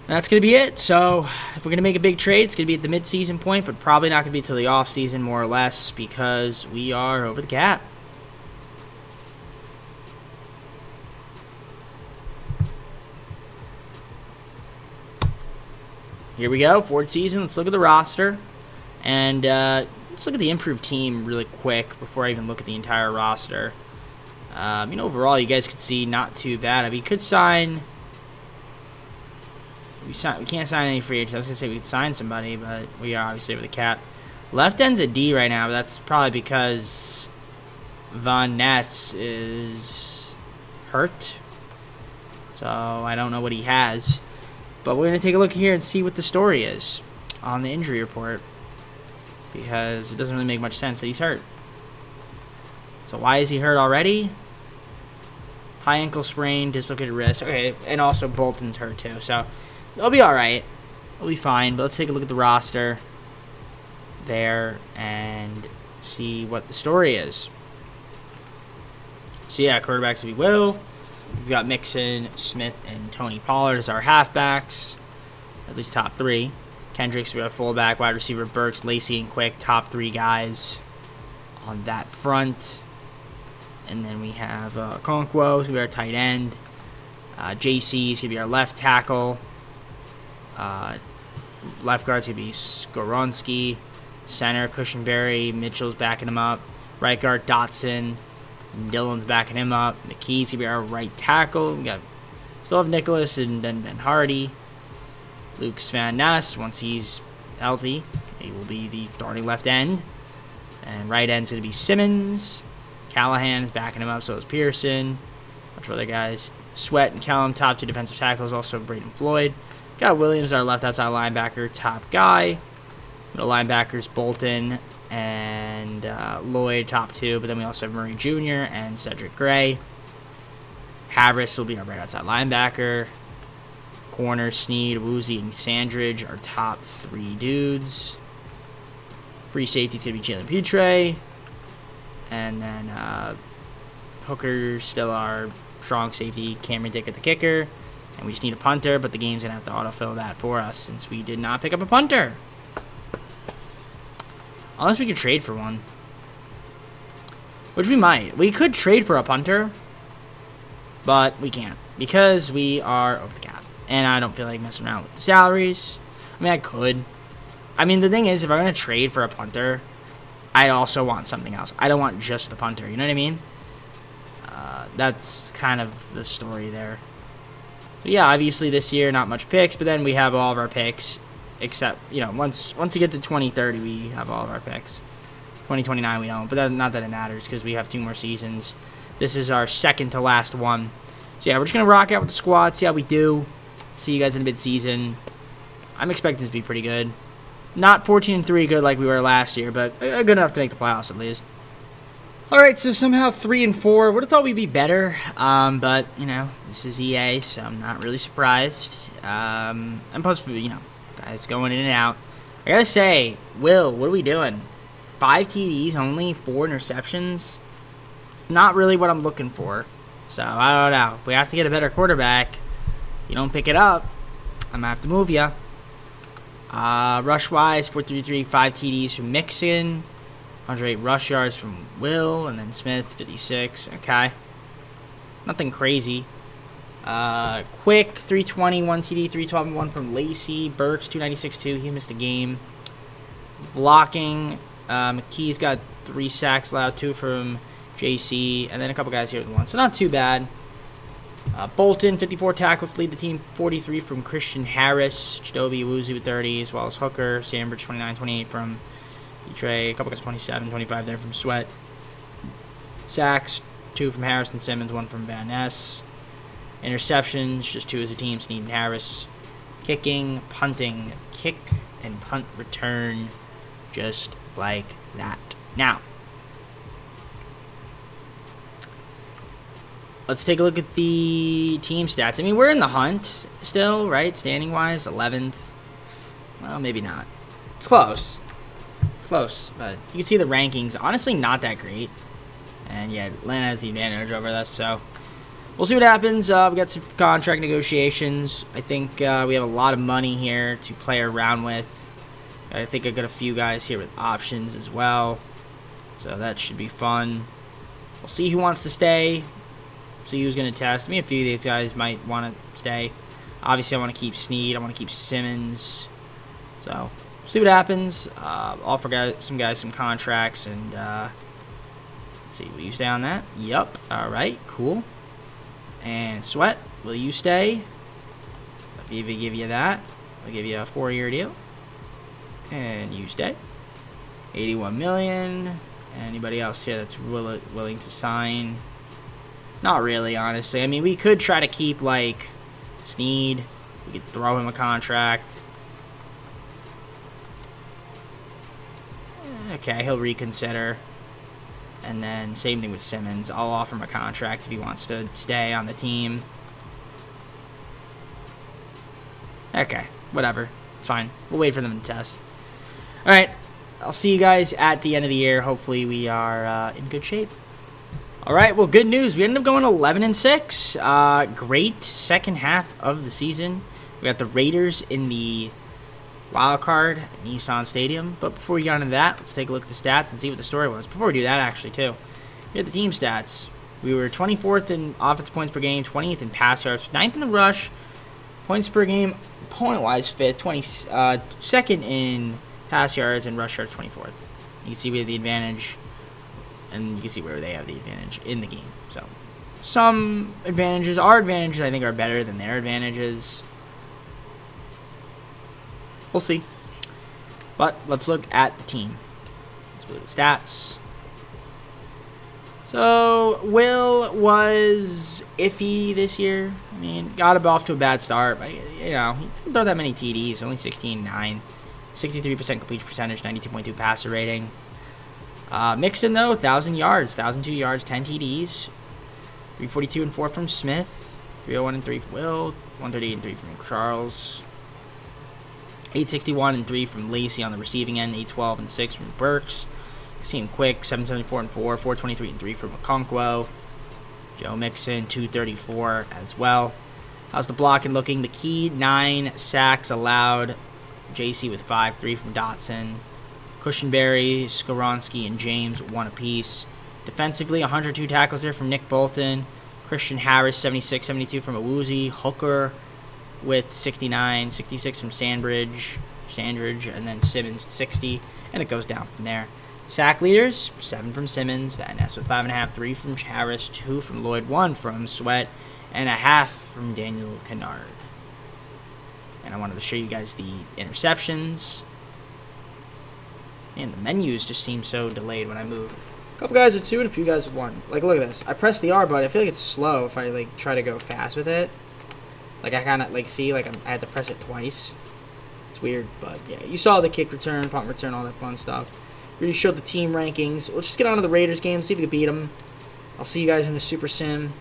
That's going to be it. So, if we're going to make a big trade, it's going to be at the mid-season point, but probably not going to be until the off-season, more or less, because we are over the cap. Here we go, fourth season. Let's look at the roster. And let's look at the improved team really quick before I even look at the entire roster. Overall, you guys can see not too bad. I mean, you could sign... We can't sign any free agents. I was going to say we could sign somebody, but we are obviously over the cap. Left end's a D right now, but that's probably because Van Ness is hurt. So I don't know what he has. But we're going to take a look here and see what the story is on the injury report, because it doesn't really make much sense that he's hurt. So why is he hurt already? High ankle sprain, dislocated wrist. Okay, and also Bolton's hurt too. So they'll be all right. They'll be fine. But let's take a look at the roster there and see what the story is. So yeah, quarterbacks will be Will. We've got Mixon, Smith, and Tony Pollard as our halfbacks, at least top three. Kendricks, we have fullback, wide receiver Burks, Lacey, and Quick, top three guys on that front. And then we have Conquo, who are tight end. JC is going to be our left tackle. Left guard's going to be Skoronski. Center, Cushenberry. Mitchell's backing him up. Right guard, Dotson. Dillon's backing him up. McKee's going to be our right tackle. We still have Nicholas and then Ben Hardy. Luke Van Ness, once he's healthy, he will be the starting left end. And right end's going to be Simmons. Callahan is backing him up, so is Pearson. A bunch of other guys. Sweat and Callum, top 2 defensive tackles. Also Braden Floyd. Got Williams, our left outside linebacker, top guy. Middle linebackers, Bolton and Lloyd, top 2. But then we also have Murray Jr. and Cedric Gray. Harris will be our right outside linebacker. Corner, Sneed, Woozy, and Sandridge, our top 3 dudes. Free safety is going to be Jalen Petre. And then Hooker, still our strong safety, Cameron Dick at the kicker. And we just need a punter, but the game's going to have to autofill that for us since we did not pick up a punter. Unless we could trade for one. Which we might. We could trade for a punter, but we can't because we are over the cap. And I don't feel like messing around with the salaries. I mean, I could. I mean, the thing is, if I'm going to trade for a punter, I also want something else. I don't want just the punter. You know what I mean? That's kind of the story there. So, yeah, obviously this year, not much picks. But then we have all of our picks. Except, you know, once you get to 2030, we have all of our picks. 2029, we don't. But not that it matters because we have 2 more seasons. This is our second to last one. So, yeah, we're just going to rock out with the squad, see how we do. See you guys in mid-season. I'm expecting this to be pretty good. Not 14-3 good like we were last year, but good enough to make the playoffs at least. All right, so somehow 3-4. Would have thought we'd be better, but you know this is EA, so I'm not really surprised. And plus, you know, guys going in and out. I gotta say, Will, what are we doing? 5 TDs only, 4 interceptions. It's not really what I'm looking for. So I don't know. If we have to get a better quarterback, you don't pick it up, I'm gonna have to move ya. Rush-wise, 433, 5 TDs from Mixon, 108 rush yards from Will, and then Smith, 56. Okay. Nothing crazy. Quick, 320, 1 TD, 312, and 1 from Lacey. Burks, 296, 2. He missed a game. Blocking, McKee's got 3 sacks allowed, 2 from JC, and then a couple guys here with 1. So not too bad. Bolton, 54 tackles to lead the team, 43 from Christian Harris, Jadobi Woozy with 30, as well as Hooker, Sandbridge 29, 28 from Petre, a couple guys 27, 25 there from Sweat. Sacks, 2 from Harrison Simmons, 1 from Van Ness. Interceptions, just 2 as a team, Sneed and Harris. Kicking, punting, kick and punt return, just like that. Now, let's take a look at the team stats. I mean, we're in the hunt still, right? Standing-wise, 11th. Well, maybe not. It's close. It's close, but you can see the rankings. Honestly, not that great. And, yeah, Atlanta has the advantage over us, so we'll see what happens. We got some contract negotiations. I think we have a lot of money here to play around with. I think I got a few guys here with options as well, so that should be fun. We'll see who wants to stay. See who's going to test. I mean, a few of these guys might want to stay. Obviously, I want to keep Sneed. I want to keep Simmons. So, see what happens. Offer some guys some contracts. And, let's see. Will you stay on that? Yup. All right. Cool. And Sweat, will you stay? If I give you that, I'll give you a 4-year deal. And you stay. 81 million. Anybody else here that's willing to sign? Not really, honestly. I mean, we could try to keep, like, Sneed. We could throw him a contract. Okay, he'll reconsider. And then same thing with Simmons. I'll offer him a contract if he wants to stay on the team. Okay, whatever. It's fine. We'll wait for them to test. All right, I'll see you guys at the end of the year. Hopefully we are in good shape. All right, well, good news. We ended up going 11-6. Great second half of the season. We got the Raiders in the wild card at Nissan Stadium. But before we get into that, let's take a look at the stats and see what the story was. Before we do that, actually, too, here are the team stats. We were 24th in offensive points per game, 20th in pass yards, 9th in the rush, points per game, opponent-wise 5th, 2nd in pass yards, and rush yards 24th. You can see we have the advantage, and you can see where they have the advantage in the game. So, some advantages, our advantages, I think, are better than their advantages. We'll see. But let's look at the team. Let's look at the stats. So, Will was iffy this year. I mean, got off to a bad start, but, you know, he didn't throw that many TDs, only 16-9. 63% completion percentage, 92.2 passer rating. Mixon, though, 1,000 yards, 1,002 yards, 10 TDs. 342 and 4 from Smith. 301 and 3 from Will. 138 and 3 from Charles. 861 and 3 from Lacey on the receiving end. 812 and 6 from Burks. Seeing quick, 774 and 4, 423 and 3 from Okonkwo. Joe Mixon, 234 as well. How's the blocking looking? The key, 9 sacks allowed. JC with 5, 3 from Dotson. Cushenberry, Skoronski, and James, 1 apiece. Defensively, 102 tackles there from Nick Bolton. Christian Harris, 76, 72 from Awuzie. Hooker with 69, 66 from Sandridge, and then Simmons, 60, and it goes down from there. Sack leaders, 7 from Simmons, Van Ness with 5.5, 3 from Harris, 2 from Lloyd, 1 from Sweat, and 0.5 from Daniel Kennard. And I wanted to show you guys the interceptions. Man, the menus just seem so delayed when I move. A couple guys with 2 and a few guys with 1. Like, look at this. I press the R button. I feel like it's slow if I, like, try to go fast with it. Like, I kind of, like, see, like, I had to press it twice. It's weird, but, yeah. You saw the kick return, punt return, all that fun stuff. We already showed the team rankings. We'll just get on to the Raiders game, see if we can beat them. I'll see you guys in the Super Sim.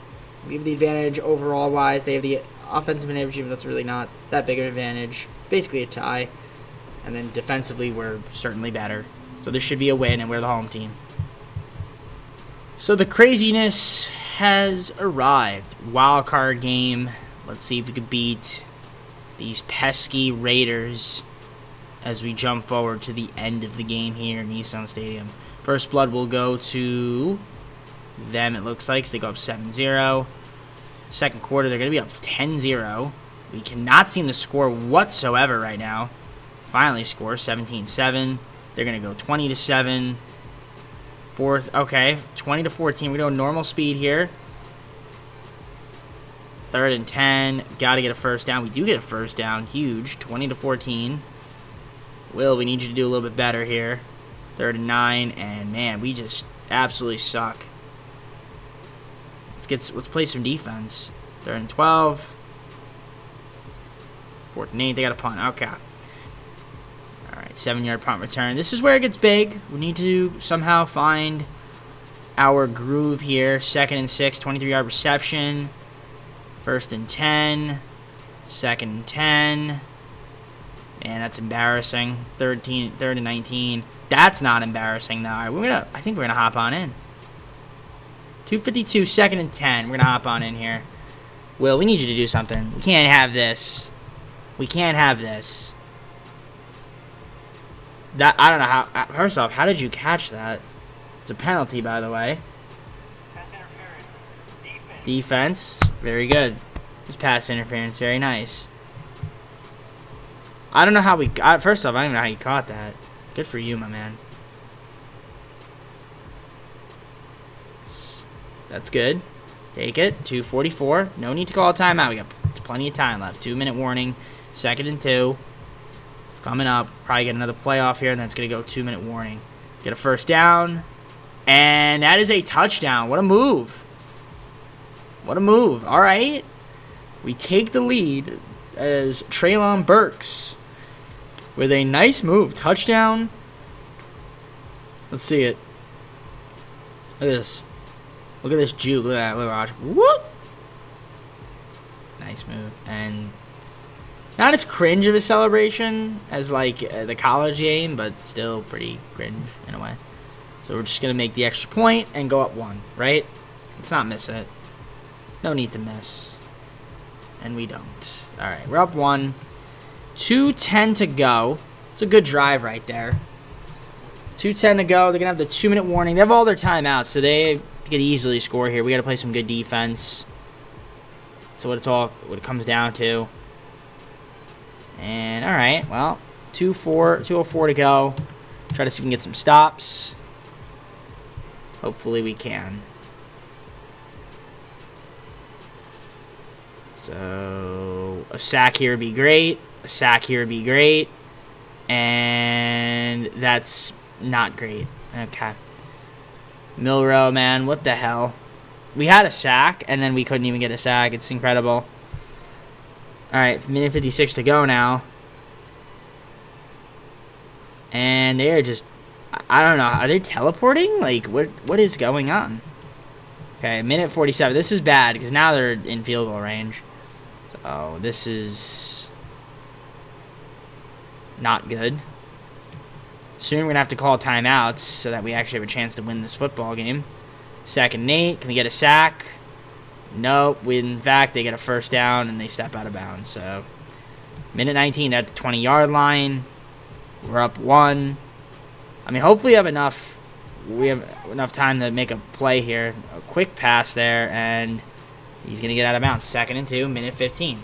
We have the advantage overall-wise. They have the offensive advantage, even though it's really not that big of an advantage. Basically a tie. And then defensively, we're certainly better. So this should be a win, and we're the home team. So the craziness has arrived. Wild card game. Let's see if we can beat these pesky Raiders as we jump forward to the end of the game here in Nissan Stadium. First blood will go to them, it looks like, so they go up 7-0. Second quarter, they're going to be up 10-0. We cannot seem to score whatsoever right now. Finally score 17-7. They're going to go 20-7. Fourth, okay, 20-14. We're doing normal speed here. 3rd and 10. Got to get a first down. We do get a first down. Huge. 20-14. Will, we need you to do a little bit better here. 3rd and 9. And, man, we just absolutely suck. Let's play some defense. 3rd and 12. 4th and 8. They got a punt. Okay. All right, 7-yard punt return. This is where it gets big. We need to somehow find our groove here. 2nd and 6. 23-yard reception. 1st and 10. 2nd and 10. Man, that's embarrassing. 3rd and 19. That's not embarrassing, though. All right, I think we're gonna hop on in. 2:52, 2nd and 10. We're gonna hop on in here. Will, we need you to do something. We can't have this. We can't have this. I don't know how. First off, how did you catch that? It's a penalty, by the way. Pass interference. Defense. Very good. It's pass interference. Very nice. I don't know how we got. First off, I don't even know how you caught that. Good for you, my man. That's good. Take it. 2:44. No need to call a timeout. We got plenty of time left. 2-minute warning. 2nd and 2. It's coming up. Probably get another playoff here, and then it's going to go 2-minute warning. Get a first down. And that is a touchdown. What a move. What a move. All right. We take the lead as Treylon Burks with a nice move. Touchdown. Let's see it. Look at this. Look at this juke. Look at that. Look at that. Whoop. Nice move. And not as cringe of a celebration as, like, the college game, but still pretty cringe in a way. So we're just going to make the extra point and go up 1, right? Let's not miss it. No need to miss. And we don't. All right, we're up 1. 2:10 to go. It's a good drive right there. 2:10 to go. They're going to have the 2-minute warning. They have all their timeouts, so they We could easily score here. We got to play some good defense. So what it comes down to. And all right, well, 2:04 to go. Try to see if we can get some stops. Hopefully we can. So a sack here would be great. A sack here would be great. And that's not great. Okay. Milrow, man, what the hell? We had a sack, and then we couldn't even get a sack. It's incredible. All right, minute 56 to go now. And they're just, I don't know, are they teleporting? Like, what is going on? Okay, minute 47. This is bad, because now they're in field goal range. So, this is not good. Soon we're going to have to call timeouts so that we actually have a chance to win this football game. 2nd and 8. Can we get a sack? Nope. In fact, they get a first down and they step out of bounds. So, minute 19, they're at the 20-yard line. We're up 1. I mean, hopefully we have enough time to make a play here. A quick pass there, and he's going to get out of bounds. 2nd and 2, minute 15.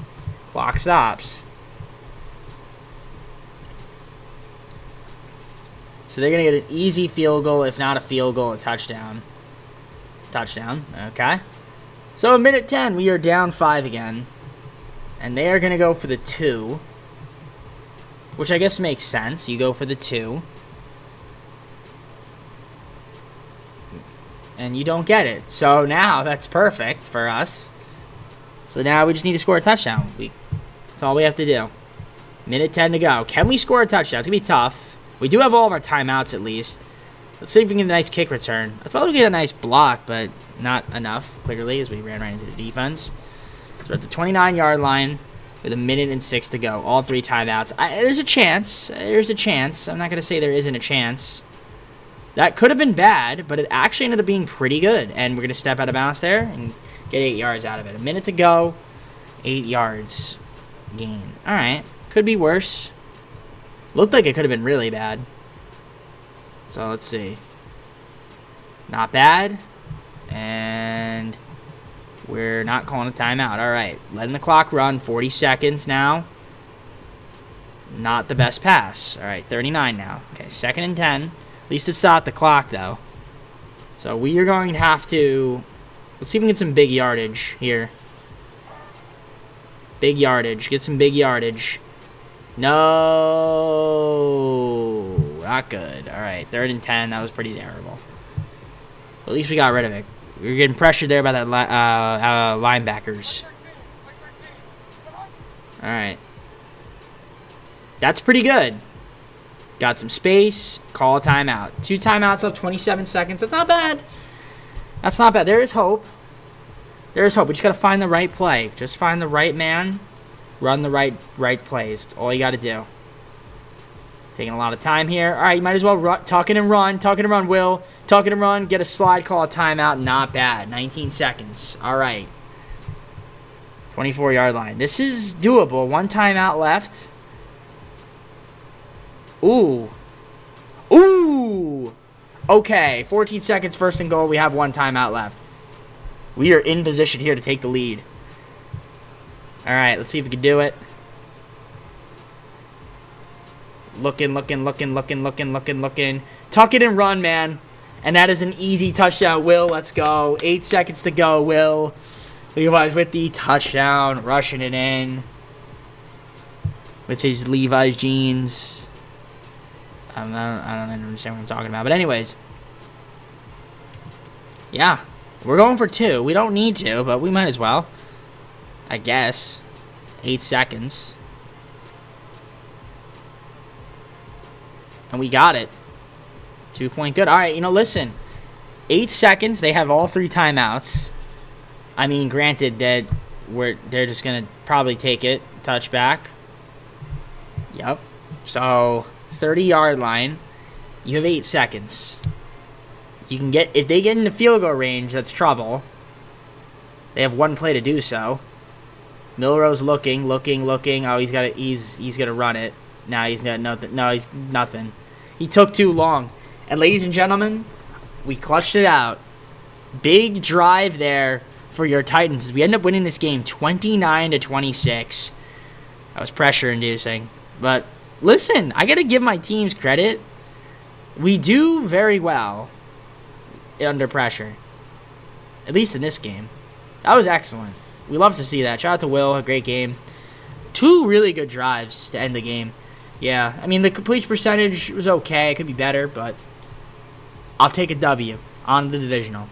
Clock stops. So they're going to get an easy field goal, if not a field goal, a touchdown. Touchdown, okay. So in minute 10, we are down 5 again. And they are going to go for the 2. Which I guess makes sense. You go for the 2. And you don't get it. So now that's perfect for us. So now we just need to score a touchdown. That's all we have to do. Minute 10 to go. Can we score a touchdown? It's going to be tough. We do have all of our timeouts at least. Let's see if we can get a nice kick return. I thought we could get a nice block, but not enough, clearly, as we ran right into the defense. So we're at the 29-yard line with 1:06 to go. All 3 timeouts. There's a chance. There's a chance. I'm not going to say there isn't a chance. That could have been bad, but it actually ended up being pretty good. And we're going to step out of bounds there and get 8 yards out of it. 1 minute to go. 8 yards gain. All right. Could be worse. Looked like it could have been really bad. So let's see. Not bad. And we're not calling a timeout. All right. Letting the clock run. 40 seconds now. Not the best pass. All right. 39 now. Okay. 2nd and 10. At least it stopped the clock, though. So we are going to have to... Let's see if we can get some big yardage here. Big yardage. Get some big yardage. No. Not good. All right. 3rd and 10. That was pretty terrible. But at least we got rid of it. We were getting pressured there by that linebackers. All right. That's pretty good. Got some space. Call a timeout. 2 timeouts up 27 seconds. That's not bad. That's not bad. There is hope. There is hope. We just got to find the right play. Just find the right man. Run the right plays. That's all you got to do. Taking a lot of time here. All right, you might as well tuck it and run. Tuck it and run, Will. Tuck it and run. Get a slide, call a timeout. Not bad. 19 seconds. All right. 24-yard line. This is doable. 1 timeout left. Ooh. Ooh. Okay. 14 seconds, 1st and goal. We have 1 timeout left. We are in position here to take the lead. All right. Let's see if we can do it. Looking. Tuck it and run, man. And that is an easy touchdown, Will. Let's go. 8 seconds to go, Will. Levi's with the touchdown. Rushing it in. With his Levi's jeans. I don't understand what I'm talking about. But anyways. Yeah. We're going for 2. We don't need to, but we might as well. I guess. 8 seconds. And we got it. 2-point good. All right, listen. 8 seconds. They have all 3 timeouts. I mean, granted that they're just going to probably take it. Touchback. Yep. So, 30-yard line. You have 8 seconds. You can get... If they get into field goal range, that's trouble. They have 1 play to do so. Milrow's looking. Oh, he's gonna run it. Now he's got nothing. No, he's nothing. He took too long. And ladies and gentlemen, we clutched it out. Big drive there for your Titans. We end up winning this game 29-26. That was pressure-inducing. But listen, I got to give my teams credit. We do very well under pressure, at least in this game. That was excellent. We love to see that. Shout out to Will. A great game. 2 really good drives to end the game. Yeah, I mean, the completion percentage was okay. It could be better, but I'll take a W on the divisional.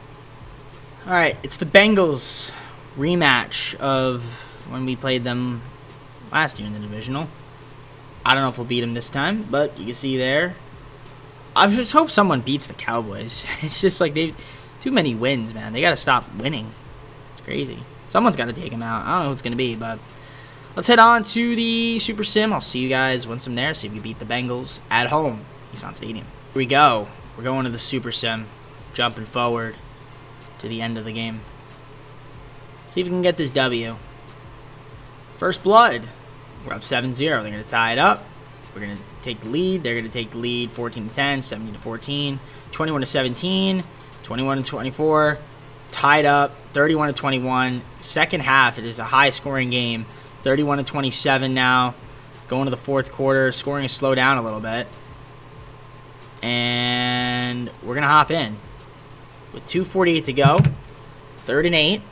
All right, it's the Bengals rematch of when we played them last year in the divisional. I don't know if we'll beat them this time, but you can see there. I just hope someone beats the Cowboys. It's just like they too many wins, man. They got to stop winning. It's crazy. Someone's got to take them out. I don't know who it's going to be, but let's head on to the Super Sim. I'll see you guys once I'm there. See if we beat the Bengals at home. Nissan Stadium. Here we go. We're going to the Super Sim. Jumping forward to the end of the game. See if we can get this W. First blood. We're up 7-0. They're going to tie it up. We're going to take the lead. They're going to take the lead 14-10, 17-14, 21-17, 21-24. Tied up 31-21. Second half, it is a high-scoring game. 31-27 now. Going to the fourth quarter. Scoring has slowed down a little bit. And we're going to hop in. With 2:48 to go. 3rd and 8.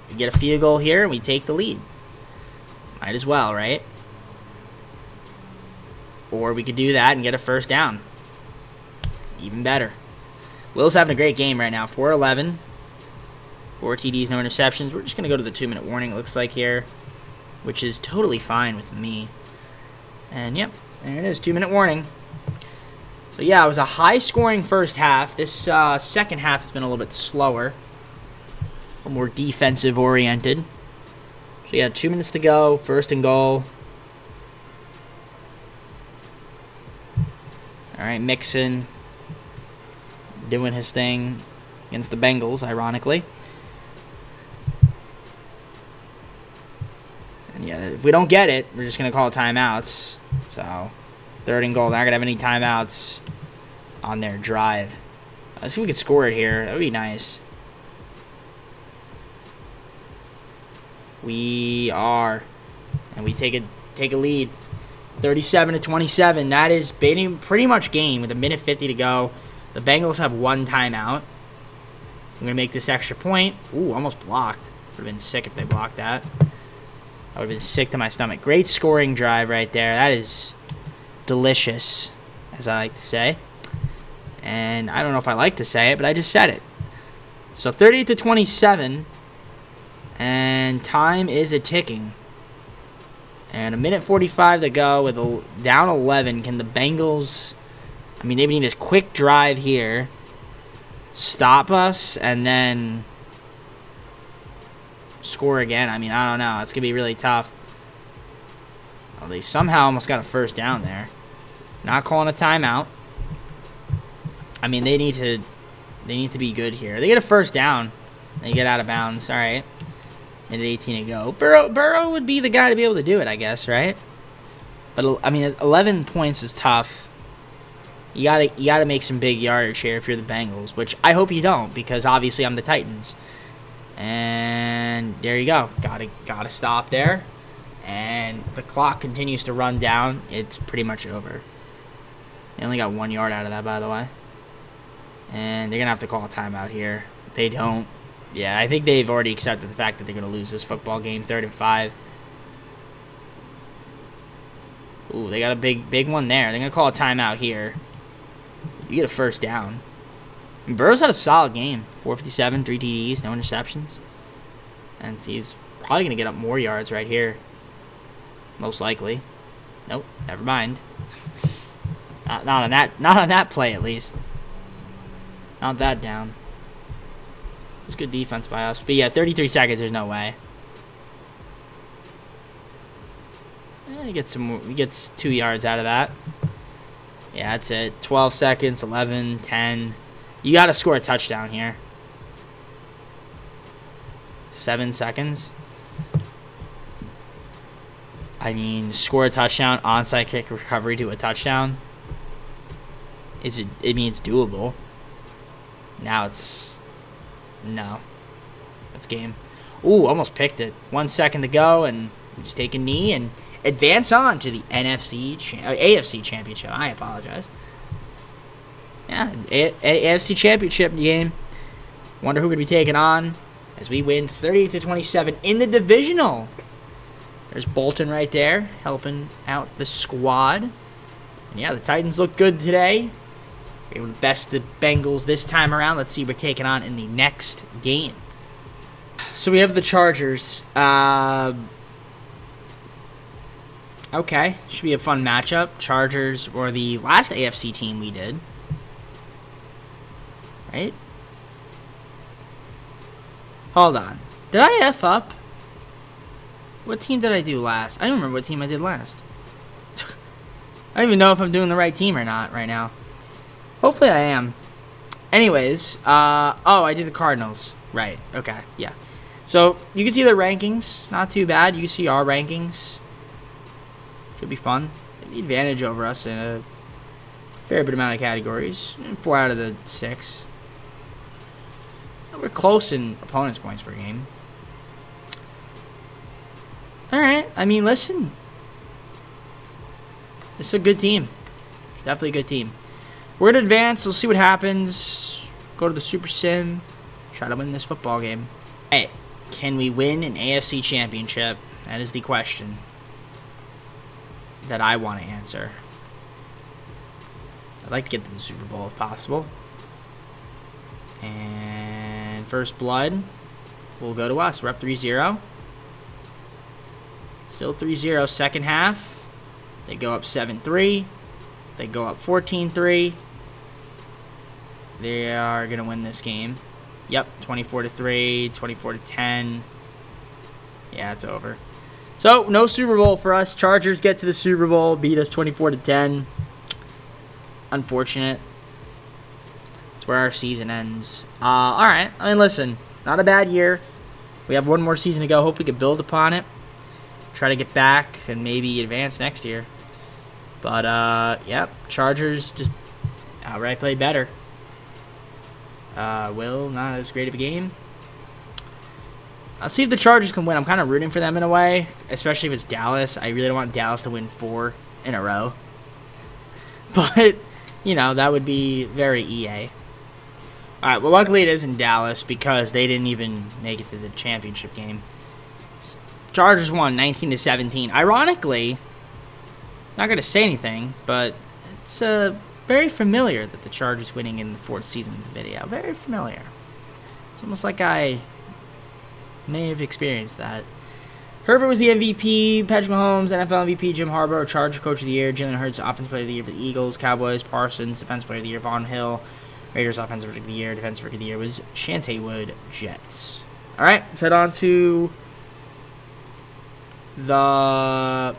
We get a field goal here, and we take the lead. Might as well, right? Or we could do that and get a first down. Even better. Will's having a great game right now. 4-11. 4 TDs, no interceptions. We're just going to go to the 2-minute warning, it looks like here. Which is totally fine with me. And, yep, there it is. 2-minute warning. So, yeah, it was a high-scoring first half. This second half has been a little bit slower. A little more defensive-oriented. So, yeah, 2 minutes to go. 1st and goal. All right, Mixon doing his thing against the Bengals, ironically. And yeah, if we don't get it, we're just going to call timeouts. So, 3rd and goal. They're not going to have any timeouts on their drive. Let's see if we could score it here. That would be nice. We are. And we take a lead. 37-27. That is pretty much game with 1:50 to go. The Bengals have 1 timeout. I'm going to make this extra point. Ooh, almost blocked. Would have been sick if they blocked that. I would have been sick to my stomach. Great scoring drive right there. That is delicious, as I like to say. And I don't know if I like to say it, but I just said it. So 38-27. And time is a-ticking. And 1:45 to go with down 11. Can the Bengals... I mean, they need a quick drive here. Stop us and then score again. I mean, I don't know. It's going to be really tough. Well, they somehow almost got a first down there. Not calling a timeout. I mean, they need to be good here. They get a first down. They get out of bounds. All right. And 18 to go. Burrow would be the guy to be able to do it, I guess, right? But I mean, 11 points is tough. You gotta make some big yardage here if you're the Bengals, which I hope you don't, because obviously I'm the Titans. And there you go. Gotta stop there. And the clock continues to run down. It's pretty much over. They only got 1 yard out of that, by the way. And they're gonna have to call a timeout here. If they don't. Yeah, I think they've already accepted the fact that they're going to lose this football game, 3rd and 5. Ooh, they got a big one there. They're going to call a timeout here. You get a first down. And Burrow's had a solid game. 457, 3 TDs, no interceptions. And he's probably going to get up more yards right here. Most likely. Nope, never mind. not on that play, at least. Not that down. It's good defense by us. But yeah, 33 seconds, there's no way. He gets 2 yards out of that. Yeah, that's it. 12 seconds, 11, 10. You got to score a touchdown here. 7 seconds. I mean, score a touchdown, onside kick recovery to a touchdown. It's doable. Now it's No. That's game. Ooh, almost picked it. 1 second to go, and we just take a knee and advance on to the AFC Championship. I apologize. Yeah, AFC Championship game. Wonder who we're going to be taking on as we win 30-27 in the divisional. There's Bolton right there helping out the squad. And yeah, the Titans look good today. We're able to best the Bengals this time around. Let's see who we're taking on in the next game. So we have the Chargers. Okay, should be a fun matchup. Chargers were the last AFC team we did. Right? Hold on. Did I F up? What team did I do last? I don't remember what team I did last. I don't even know if I'm doing the right team or not right now. Hopefully I am. Anyways, oh, I did the Cardinals. Right, okay, yeah. So, you can see the rankings. Not too bad. You can see our rankings. Should be fun. The advantage over us in a fair bit amount of categories. 4 out of the 6. We're close in opponents' points per game. Alright, I mean, listen. This is a good team. Definitely a good team. We're going to advance. We'll see what happens. Go to the Super Sim. Try to win this football game. Hey, can we win an AFC Championship? That is the question that I want to answer. I'd like to get to the Super Bowl if possible. And first blood will go to us. We're up 3-0. Still 3-0 second half. They go up 7-3. They go up 14-3. They are going to win this game. Yep, 24-3, 24-10. Yeah, it's over. So, no Super Bowl for us. Chargers get to the Super Bowl, beat us 24-10. Unfortunate. That's where our season ends. Alright, I mean, listen, not a bad year. We have one more season to go. Hope we can build upon it. Try to get back and maybe advance next year. But, yep, Chargers just outright played better. Will, not as great of a game. I'll see if the Chargers can win. I'm kind of rooting for them in a way, especially if it's Dallas. I really don't want Dallas to win 4 in a row. But, you know, that would be very EA. Alright, well, luckily it is in Dallas because they didn't even make it to the championship game. Chargers won 19-17. Ironically, not going to say anything, but it's very familiar that the Chargers winning in the 4th season of the video. Very familiar. It's almost like I may have experienced that. Herbert was the MVP. Patrick Mahomes, NFL MVP. Jim Harbaugh, Charger Coach of the Year. Jalen Hurts, Offensive Player of the Year for the Eagles. Cowboys, Parsons, Defensive Player of the Year. Von Hill, Raiders, Offensive Player of the Year. Defensive Player of the Year was Chance Haywood, Jets. All right, let's head on to the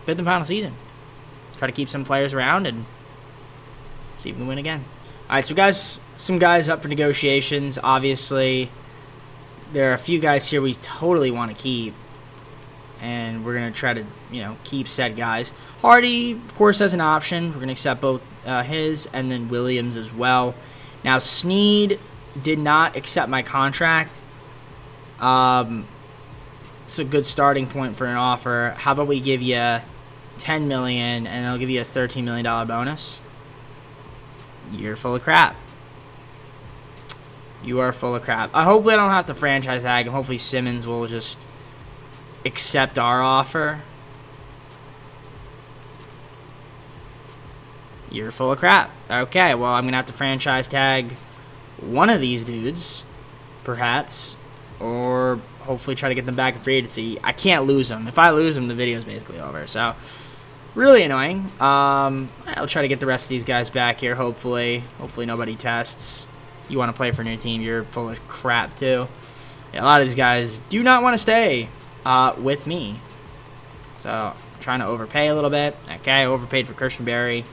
5th and final season. Try to keep some players around and see if we can win again. All right, so some guys up for negotiations. Obviously, there are a few guys here we totally want to keep, and we're going to try to, keep said guys. Hardy, of course, has an option. We're going to accept both his and then Williams as well. Now, Snead did not accept my contract. It's a good starting point for an offer. How about we give you $10 million, and I'll give you a $13 million bonus? You're full of crap. You are full of crap. Hopefully I don't have to franchise tag him. Hopefully Simmons will just accept our offer. You're full of crap. Okay, well, I'm going to have to franchise tag one of these dudes, perhaps, or hopefully try to get them back in free agency. I can't lose them. If I lose them, the video is basically over. So, really annoying. I'll try to get the rest of these guys back here, hopefully. Hopefully nobody tests. You want to play for a new team, you're full of crap, too. Yeah, a lot of these guys do not want to stay with me. So, I'm trying to overpay a little bit. Okay, I overpaid for Christian Berry.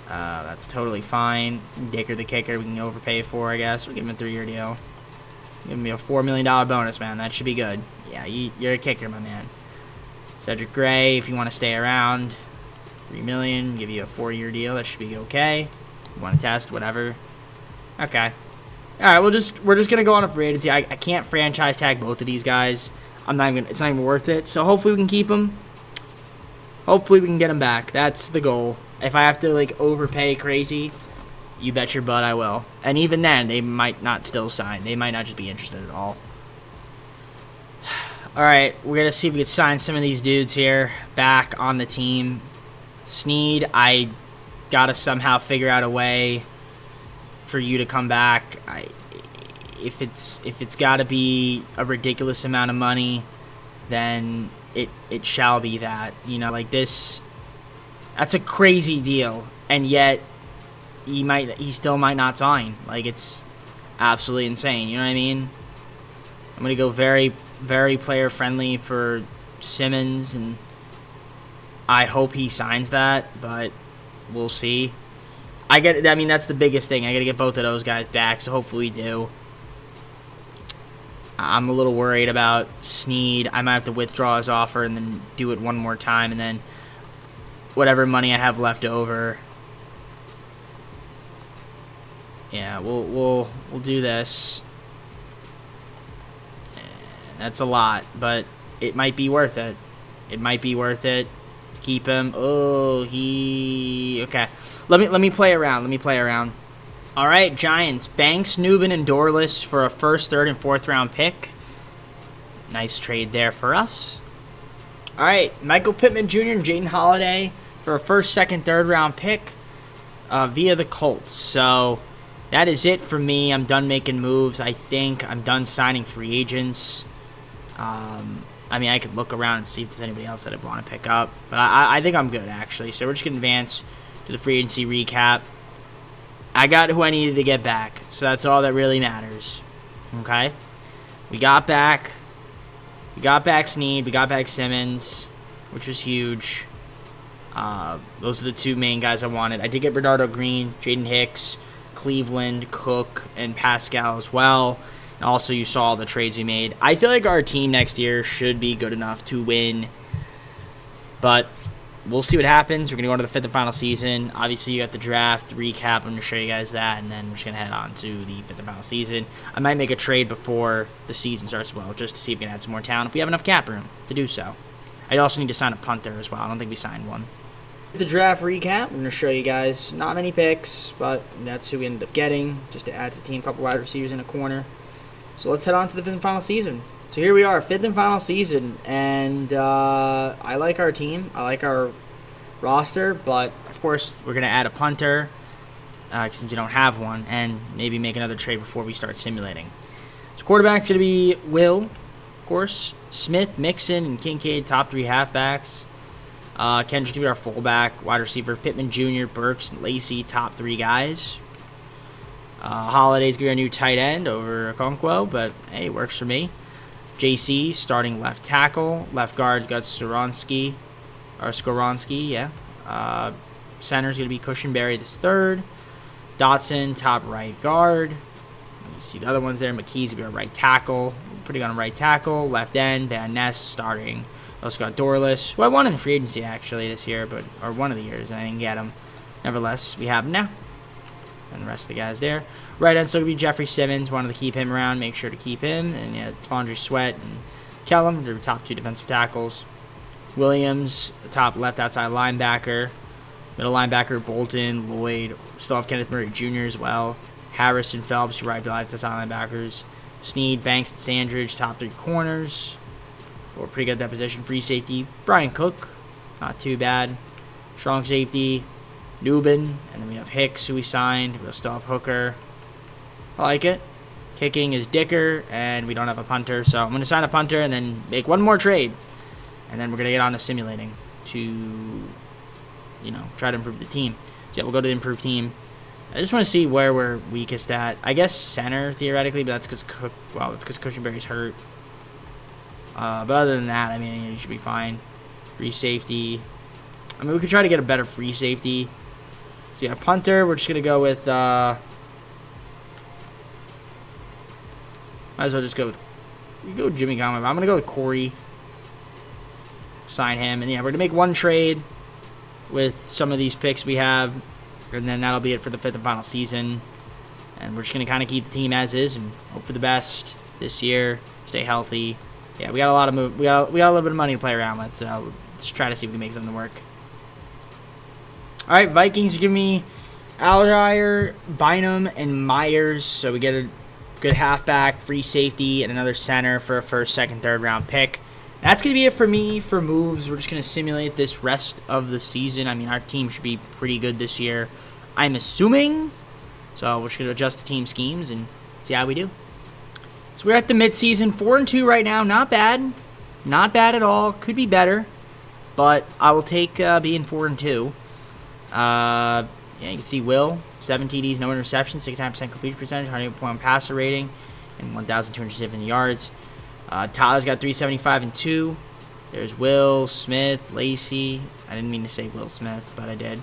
That's totally fine. Dicker the kicker we can overpay for, I guess. We'll give him a 3-year deal. Give me a $4 million bonus, man. That should be good. Yeah, you're a kicker, my man. Cedric Gray, if you want to stay around, $3 million. Give you a 4-year deal. That should be okay. You want to test, whatever. Okay. All right, we're just gonna go on a free agency. I can't franchise tag both of these guys. I'm not even. It's not even worth it. So hopefully we can keep them. Hopefully we can get them back. That's the goal. If I have to like overpay crazy, you bet your butt I will. And even then, they might not still sign. They might not just be interested at all. All right, we're gonna see if we can sign some of these dudes here back on the team. Sneed, I gotta somehow figure out a way for you to come back. If it's gotta be a ridiculous amount of money, then it shall be that. You know, like this. That's a crazy deal, and yet he still might not sign. Like, it's absolutely insane. You know what I mean? I'm gonna go very, very player friendly for Simmons, and I hope he signs that, but we'll see. I mean, that's the biggest thing. I gotta get both of those guys back, so hopefully we do. I'm a little worried about Sneed. I might have to withdraw his offer and then do it one more time, and then whatever money I have left over. Yeah, we'll do this. That's a lot, but it might be worth it. It might be worth it to keep him. Oh, okay. Let me play around. Let me play around. All right, Giants. Banks, Nubin, and Dorless for a first, third, and fourth round pick. Nice trade there for us. All right, Michael Pittman Jr. and Jaden Holiday for a first, second, third round pick via the Colts. So that is it for me. I'm done making moves. I think I'm done signing free agents. I mean, I could look around and see if there's anybody else that I'd want to pick up. But I think I'm good, actually. So we're just going to advance to the free agency recap. I got who I needed to get back. So that's all that really matters. Okay? We got back Sneed. We got back Simmons, which was huge. Those are the two main guys I wanted. I did get Bernardo Green, Jaden Hicks, Cleveland, Cook, and Pascal as well. And also, you saw all the trades we made. I feel like our team next year should be good enough to win. But we'll see what happens. We're going to go into the fifth and final season. Obviously, you got the draft recap. I'm going to show you guys that. And then we're just going to head on to the fifth and final season. I might make a trade before the season starts as well, just to see if we can add some more talent, if we have enough cap room to do so. I also need to sign a punter as well. I don't think we signed one. The draft recap, I'm going to show you guys not many picks, but that's who we ended up getting, just to add to the team, a couple wide receivers in a corner. So let's head on to the fifth and final season. So here we are, fifth and final season, and I like our team. I like our roster, but of course we're going to add a punter since we don't have one, and maybe make another trade before we start simulating. So quarterback's going to be Will, of course, Smith, Mixon, and Kincaid, top three halfbacks. Kendrick's going to be our fullback, wide receiver, Pittman Jr., Burks, and Lacey, top three guys. Holiday's going to be our new tight end over Okonkwo, but hey, it works for me. JC, starting left tackle. Left guard, got Skoronski, yeah. Center's going to be Cushenberry, this third. Dotson, top right guard. You see the other ones there. McKee's going to be our right tackle. Putting on a right tackle. Left end, Van Ness starting. Also got Dorless, who I wanted in free agency actually this year, or one of the years, and I didn't get him. Nevertheless, we have him now. And the rest of the guys there. Right end still going to be Jeffrey Simmons. Wanted to keep him around. Make sure to keep him. And yeah, Tavondre Sweat and Kellum, they're the top two defensive tackles. Williams, the top left outside linebacker. Middle linebacker, Bolton, Lloyd. Still have Kenneth Murray Jr. as well. Harris and Phelps, right left outside linebackers. Sneed, Banks, and Sandridge, top three corners. We're pretty good at that position. Free safety, Brian Cook. Not too bad. Strong safety, Nubin. And then we have Hicks, who we signed. We'll still have Hooker. I like it. Kicking is Dicker, and we don't have a punter. So I'm going to sign a punter and then make one more trade. And then we're going to get on to simulating to, try to improve the team. So yeah, we'll go to the improved team. I just want to see where we're weakest at. I guess center, theoretically, but that's because Cushenberry's hurt. But other than that, I mean, you should be fine. Free safety. I mean, we could try to get a better free safety. So yeah, punter, we're just going to go with, might as well just go with, we go with Jimmy Conway. I'm going to go with Corey. Sign him. And yeah, we're going to make one trade with some of these picks we have. And then that'll be it for the fifth and final season. And we're just going to kind of keep the team as is and hope for the best this year. Stay healthy. Yeah, we got a lot of we got a little bit of money to play around with, so let's try to see if we can make something work. All right, Vikings give me Algier, Bynum, and Myers. So we get a good halfback, free safety, and another center for a first, second, third round pick. That's going to be it for me for moves. We're just going to simulate this rest of the season. I mean, our team should be pretty good this year, I'm assuming. So we're just going to adjust the team schemes and see how we do. So we're at the midseason, 4-2 right now. Not bad. Not bad at all. Could be better. But I will take being 4-2. Yeah, you can see Will, 7 TDs, no interceptions, 69% completion percentage, 100.1 passer rating, and 1,270 yards. Tyler's got 375 and 2. There's Will, Smith, Lacey. I didn't mean to say Will Smith, but I did.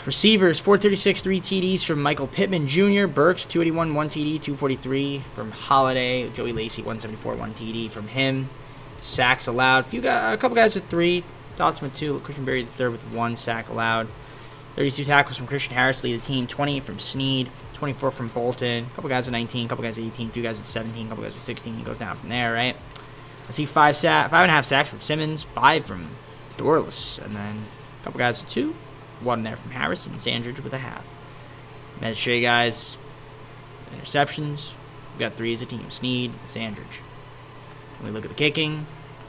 Receivers, 436, 3 TDs from Michael Pittman Jr. Burks, 281, 1 TD, 243 from Holiday. Joey Lacey, 174, 1 TD from him. Sacks allowed. A couple guys with 3. Dotson with 2. Christian Berry the third with 1 sack allowed. 32 tackles from Christian Harris lead the team. 28 from Snead. 24 from Bolton. A couple guys with 19. A couple guys with 18. 2 guys with 17. A couple guys with 16. He goes down from there, right? I see 5.5 sacks from Simmons. 5 from Dorless. And then a couple guys with 2. 1 there from Harrison. Sandridge with a half. Let's show you guys interceptions. We got 3 as a team. Snead, Sandridge. When we look at the kicking,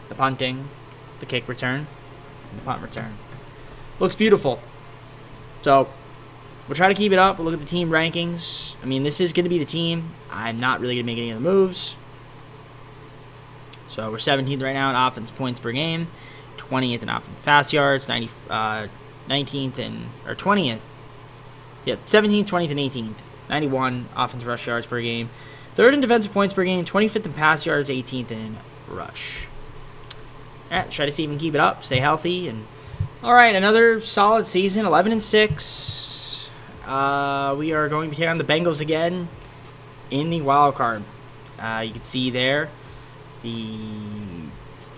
the punting, the kick return, and the punt return. Looks beautiful. So we'll try to keep it up. We'll look at the team rankings. I mean, this is going to be the team. I'm not really going to make any of the moves. So we're 17th right now in offense points per game, 20th in offense pass yards, 19th or 20th. Yeah, 17th, 20th, and 18th. 91 offensive rush yards per game. 3rd in defensive points per game, 25th in pass yards, 18th in rush. All right, try to see if we can keep it up, stay healthy, and all right, another solid season, 11-6. We are going to be taking on the Bengals again in the wild card. You can see there the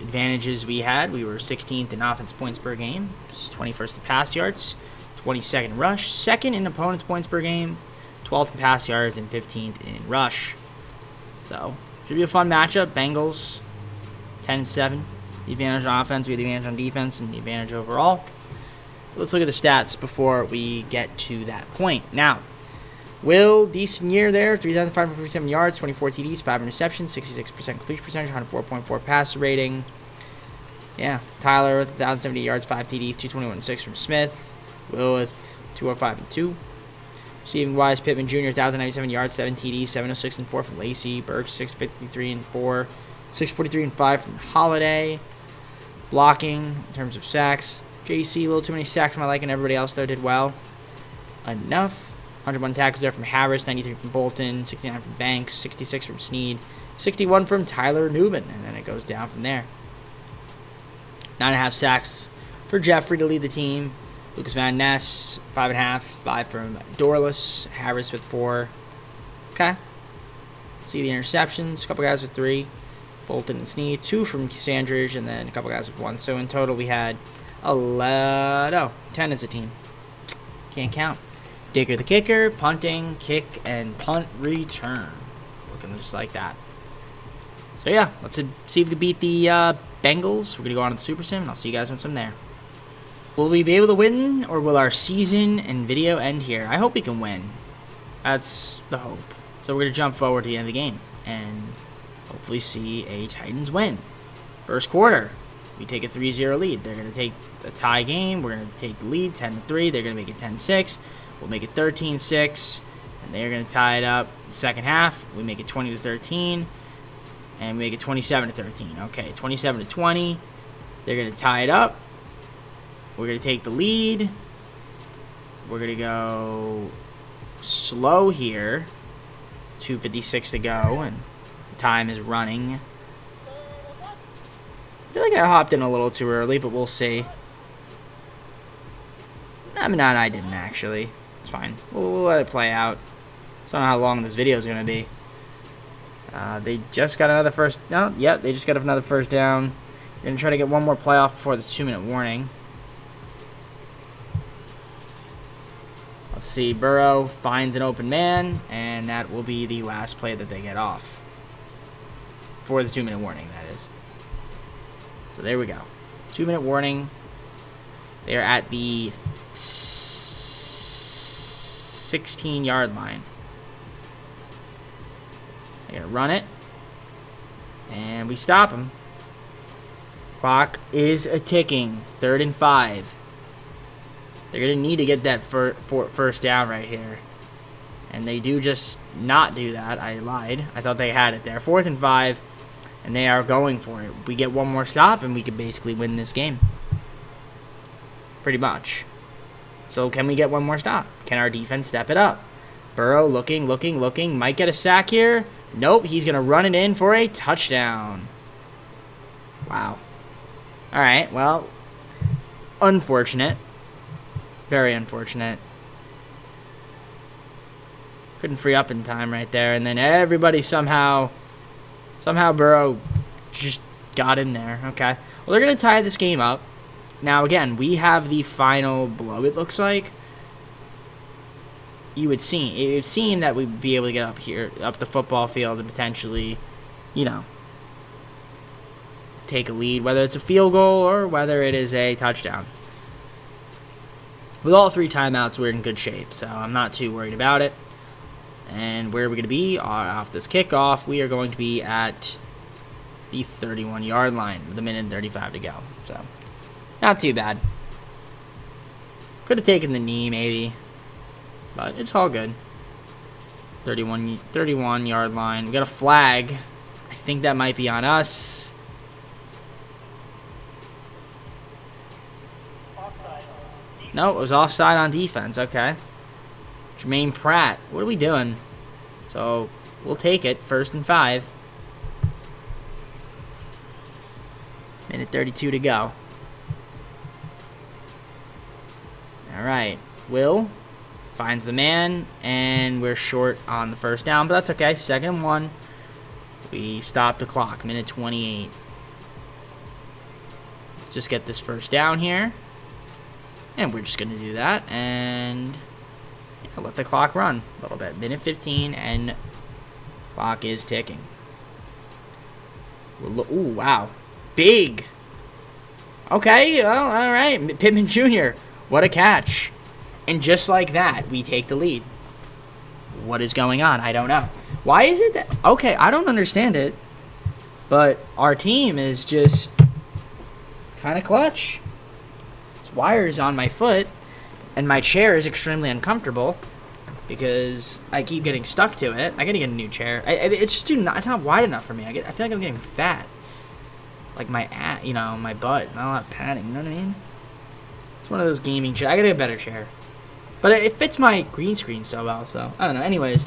advantages we had. We were 16th in offense points per game, 21st in pass yards, 22nd in rush, 2nd in opponent's points per game, 12th in pass yards, and 15th in rush. So, should be a fun matchup. Bengals, 10-7. The advantage on offense, we have the advantage on defense, and the advantage overall. Let's look at the stats before we get to that point. Now, Will, decent year there, 3,557 yards, 24 TDs, 5 interceptions, 66% completion percentage, 104.4 passer rating. Yeah, Tyler with 1,070 yards, 5 TDs, 221 and 6 from Smith. Will with 205 and 2. Receiving wise, Pittman Jr., 1,097 yards, 7 TDs, 706 and 4 from Lacey. Burks, 653 and 4, 643 and 5 from Holiday. Blocking in terms of sacks, JC, a little too many sacks for my liking. Everybody else, though, did well enough. 101 tackles there from Harris, 93 from Bolton, 69 from Banks, 66 from Snead, 61 from Tyler Newman, and then it goes down from there. 9.5 sacks for Jeffrey to lead the team. Lucas Van Ness, 5.5, 5 from Dorless, Harris with 4. Okay. See the interceptions, a couple guys with 3. Bolton and Snead, 2 from Sandridge, and then a couple guys with 1. So in total we had 10 as a team. Can't count. Digger the kicker, punting, kick, and punt return. Looking just like that. So yeah, let's see if we can beat the Bengals. We're going to go on to the Super Sim, and I'll see you guys once I'm there. Will we be able to win, or will our season and video end here? I hope we can win. That's the hope. So we're going to jump forward to the end of the game, and hopefully see a Titans win. First quarter, we take a 3-0 lead. They're going to take a tie game. We're going to take the lead 10-3. They're going to make it 10-6. We'll make it 13-6, and they're going to tie it up. Second half, we make it 20-13, and we make it 27-13. Okay, 27-20. They're going to tie it up. We're going to take the lead. We're going to go slow here. 2:56 to go, and time is running. I feel like I hopped in a little too early, but we'll see. I mean, I didn't actually. It's fine. We'll let it play out. I don't know how long this video is going to be. They just got another first... No, yep, they just got another first down. They're going to try to get one more playoff before the 2-minute warning. Let's see. Burrow finds an open man, and that will be the last play that they get off. For the 2-minute warning, that is. So there we go. 2-minute warning. They are at the 16-yard line. They're going to run it. And we stop them. Clock is a-ticking. 3rd and 5. They're going to need to get that first down right here. And they do just not do that. I lied. I thought they had it there. 4th and 5. And they are going for it. We get one more stop and we could basically win this game. Pretty much. So can we get one more stop? Can our defense step it up? Burrow looking. Might get a sack here. Nope. He's going to run it in for a touchdown. Wow. All right. Well, unfortunate. Very unfortunate. Couldn't free up in time right there. And then everybody somehow Burrow just got in there. Okay. Well, they're going to tie this game up. Now, again, we have the final blow, it looks like. It would seem that we'd be able to get up here, up the football field, and potentially, take a lead, whether it's a field goal or whether it is a touchdown. With all 3 timeouts, we're in good shape, so I'm not too worried about it. And where are we going to be? Off this kickoff, we are going to be at the 31-yard line with 1:35 to go. So, not too bad. Could have taken the knee, maybe. But it's all good. 31-yard line. We got a flag. I think that might be on us. Offside. No, it was offside on defense. Okay. Jermaine Pratt. What are we doing? So, we'll take it. 1st and 5. 1:32 to go. Alright. Will finds the man, and we're short on the first down, but that's okay. 2nd and 1. We stop the clock. 1:28. Let's just get this first down here. And we're just going to do that, and let the clock run a little bit. 1:15, and clock is ticking. Ooh, wow. Big. Okay, well, all right. Pittman Jr., what a catch. And just like that, we take the lead. What is going on? I don't know. Why is it that... Okay, I don't understand it. But our team is just kind of clutch. This wire is on my foot, and my chair is extremely uncomfortable because I keep getting stuck to it. I gotta get a new chair. It's just it's not wide enough for me. I feel like I'm getting fat. Like my my butt. Not a lot of padding, you know what I mean? It's one of those gaming chairs. I gotta get a better chair. But it fits my green screen so well, so I don't know. Anyways,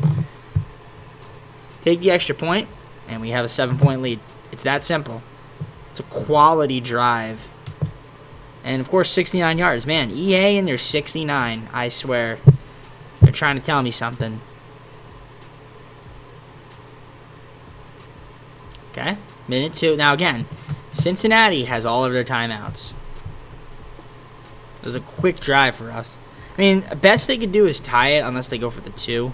take the extra point, and we have a 7-point lead. It's that simple. It's a quality drive. And, of course, 69 yards. Man, EA and their 69, I swear. They're trying to tell me something. Okay, 1:02. Now, again, Cincinnati has all of their timeouts. It was a quick drive for us. I mean, best they could do is tie it unless they go for the 2.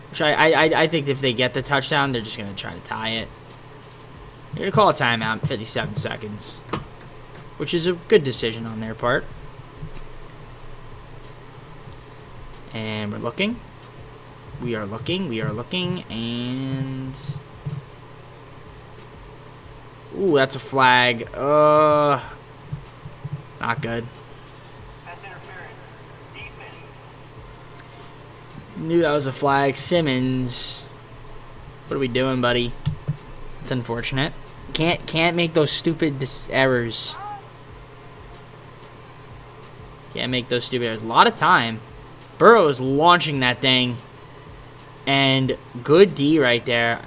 Which I think if they get the touchdown, they're just going to try to tie it. They're going to call a timeout in 57 seconds. Which is a good decision on their part. And we're looking. We are looking, and... Ooh, that's a flag. Not good. Pass interference. Defense. Knew that was a flag. Simmons. What are we doing, buddy? It's unfortunate. Can't make those stupid errors. Can't make those stupid errors. A lot of time. Burrow is launching that thing. And good D right there.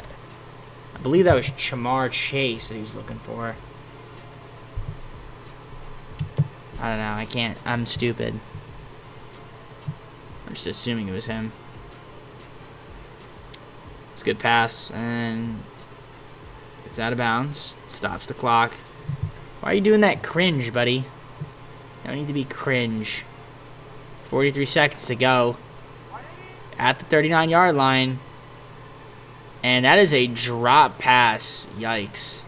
I believe that was Chamar Chase that he was looking for. I don't know. I can't. I'm stupid. I'm just assuming it was him. It's a good pass. And it's out of bounds. Stops the clock. Why are you doing that cringe, buddy? You don't need to be cringe. 43 seconds to go. at the 39-yard line. And that is a drop pass. Yikes.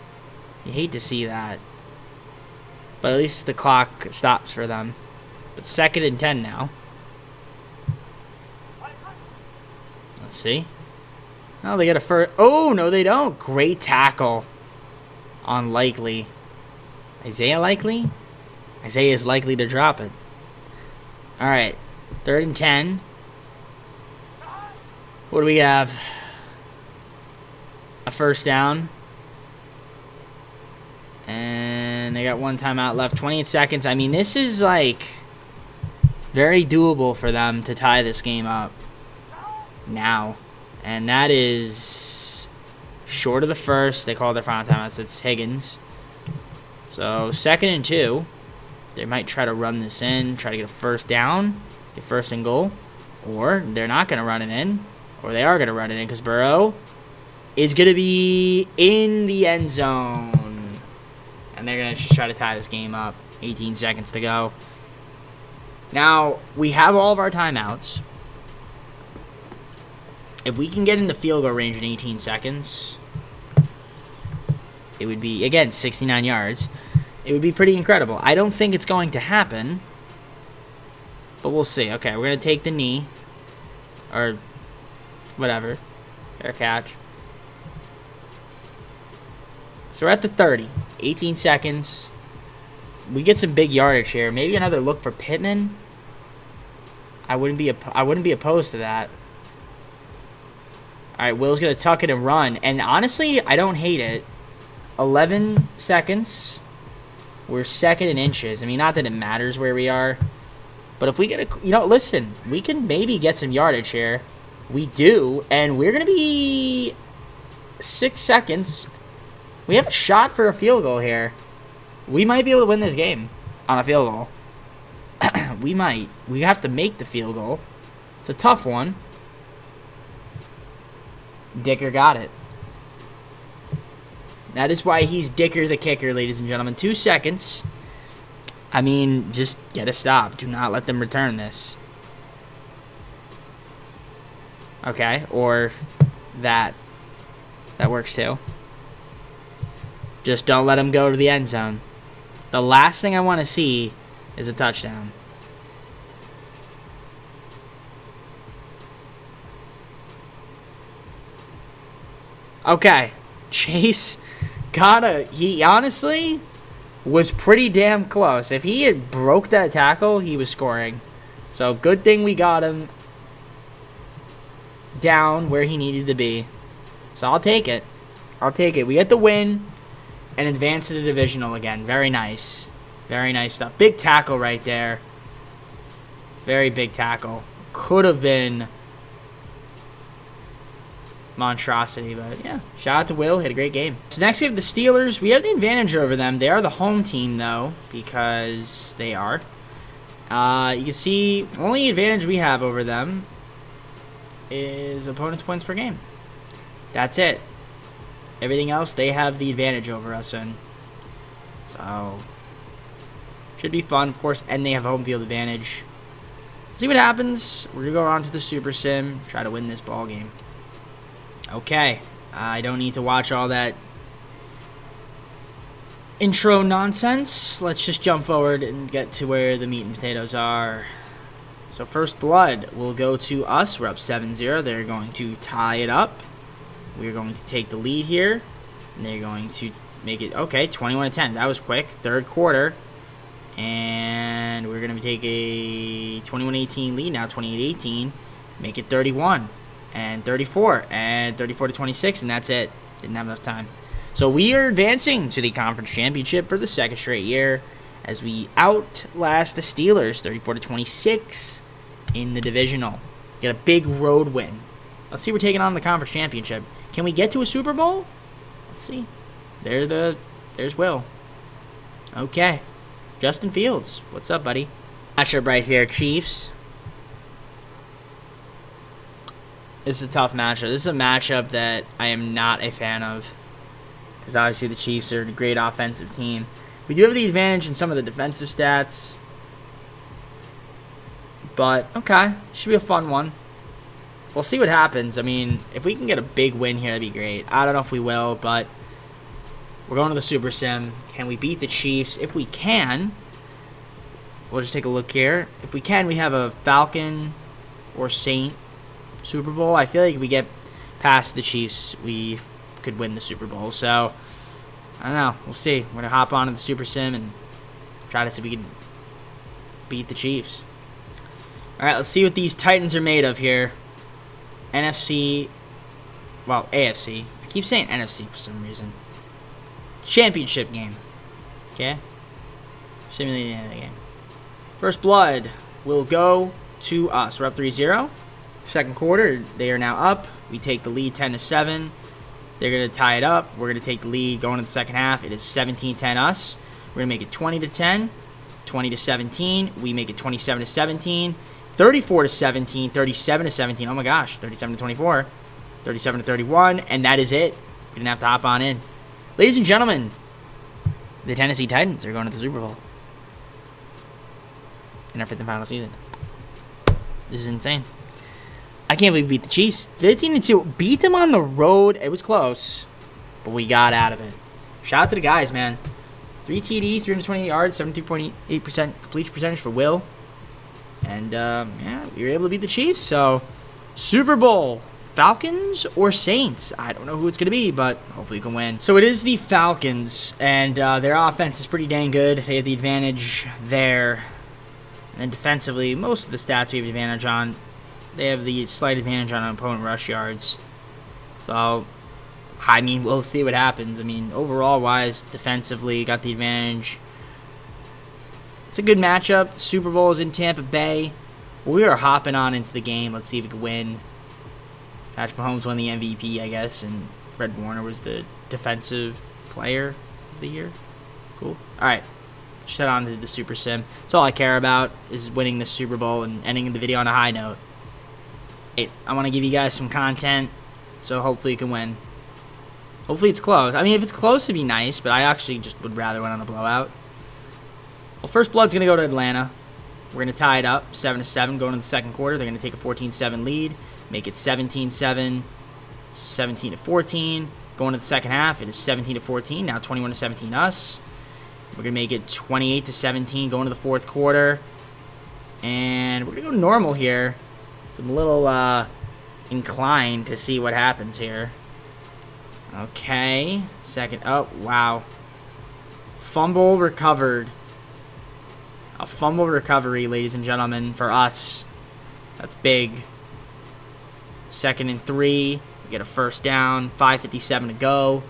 You hate to see that. But at least the clock stops for them. But 2nd and 10 now. Let's see. Oh, they get a first. Oh, no, they don't. Great tackle on Likely. Isaiah Likely? Isaiah is likely to drop it. All right. 3rd and 10. What do we have? A first down. And they got 1 timeout left. 28 seconds. I mean, this is like very doable for them to tie this game up now. And that is short of the first. They call their final timeouts. It's Higgins. So 2nd and 2. They might try to run this in, try to get a first down, get 1st and goal. Or they're not going to run it in. Or they are going to run it in because Burrow is going to be in the end zone. And they're going to just try to tie this game up. 18 seconds to go. Now, we have all of our timeouts. If we can get into field goal range in 18 seconds, it would be, again, 69 yards. It would be pretty incredible. I don't think it's going to happen, but we'll see. Okay, we're going to take the knee, or whatever, fair catch. So we're at the 30, 18 seconds. We get some big yardage here. Maybe another look for Pittman. I wouldn't be opposed to that. All right, Will's going to tuck it and run. And honestly, I don't hate it. 11 seconds. We're 2nd in inches. I mean, not that it matters where we are. But if we get a... listen. We can maybe get some yardage here. We do. And we're going to be 6 seconds. We have a shot for a field goal here. We might be able to win this game on a field goal. We might. We have to make the field goal. It's a tough one. Dicker got it. That is why he's Dicker the kicker, ladies and gentlemen. 2 seconds. I mean, just get a stop. Do not let them return this. Okay, or that. That works too. Just don't let them go to the end zone. The last thing I want to see is a touchdown. Okay. Chase he honestly was pretty damn close. If he had broke that tackle, he was scoring. So good thing we got him down where he needed to be. So I'll take it. I'll take it. We get the win and advance to the divisional again. Very nice. Very nice stuff. Big tackle right there. Very big tackle. Could have been monstrosity, but yeah. Shout out to Will. Had a great game. So next we have the Steelers. We have the advantage over them. They are the home team, though, because they are. You can see only advantage we have over them is opponents' points per game. That's it. Everything else, they have the advantage over us in. So, should be fun, of course, and they have home field advantage. See what happens. We're going to go on to the Super Sim, try to win this ball game. Okay, I don't need to watch all that intro nonsense. Let's just jump forward and get to where the meat and potatoes are. So first blood will go to us. We're up 7-0. They're going to tie it up. We're going to take the lead here. And they're going to make it, okay, 21-10. That was quick. 3rd quarter. And we're going to take a 21-18 lead now, 28-18. Make it 31 and 34 and 34-26, and that's it. Didn't have enough time. So we are advancing to the conference championship for the 2nd straight year as we outlast the Steelers 34-26 in the divisional. Get a big road win. Let's see, we're taking on the conference championship. Can we get to a Super Bowl? Let's see. There's Will. Okay. Justin Fields. What's up, buddy? Matchup right here, Chiefs. This is a tough matchup. This is a matchup that I am not a fan of, because obviously the Chiefs are a great offensive team. We do have the advantage in some of the defensive stats, but okay, should be a fun one. we'll see what happens. I mean, if we can get a big win here, that'd be great. I don't know if we will, but we're going to the Super Sim. Can we beat the Chiefs? If we can, we'll just take a look here. If we can, we have a Falcon or Saint Super Bowl. I feel like if we get past the Chiefs, we could win the Super Bowl. So, I don't know. We'll see. We're going to hop on to the Super Sim and try to see if we can beat the Chiefs. All right, let's see what these Titans are made of here. NFC, well, AFC. I keep saying NFC for some reason. Championship game. Okay? Simulating the end of the game. First blood will go to us. We're up 3-0. Second quarter, they are now up. We take the lead 10-7. They're going to tie it up. We're going to take the lead going into the second half. It is 17-10 us. We're going to make it 20-10, 20-17. We make it 27-17, 34-17, 37-17. Oh my gosh, 37-24, 37-31, and that is it. We didn't have to hop on in. Ladies and gentlemen, the Tennessee Titans are going to the Super Bowl in our fifth and final season. This is insane. I can't believe we beat the Chiefs. 15-2. Beat them on the road. It was close, but we got out of it. Shout out to the guys, man. 3 TDs, 328 yards, 73.8% completion percentage for Will. And, yeah, we were able to beat the Chiefs. So, Super Bowl, Falcons or Saints? I don't know who it's going to be, but hopefully you can win. So, it is the Falcons, and their offense is pretty dang good. They have the advantage there. And then defensively, most of the stats we have advantage on. They have the slight advantage on opponent rush yards. So, I mean, we'll see what happens. I mean, overall-wise, defensively, got the advantage. It's a good matchup. Super Bowl is in Tampa Bay. We are hopping on into the game. Let's see if we can win. Patrick Mahomes won the MVP, I guess, and Fred Warner was the defensive player of the year. Cool. All right. Just head on to the Super Sim. That's all I care about is winning the Super Bowl and ending the video on a high note. I want to give you guys some content, so hopefully you can win. Hopefully it's close. I mean, if it's close, it'd be nice, but I actually just would rather win on a blowout. Well, first blood's going to go to Atlanta. We're going to tie it up, 7-7, going into the second quarter. They're going to take a 14-7 lead, make it 17-7, 17-14. Going into the second half, it is 17-14, now 21-17 us. We're going to make it 28-17 going into the fourth quarter. And we're going to go normal here. So I'm a little inclined to see what happens here. Okay. Second. Oh, wow. Fumble recovered. A fumble recovery, ladies and gentlemen, for us. That's big. 2nd and 3. We get a first down. 5:57 to go.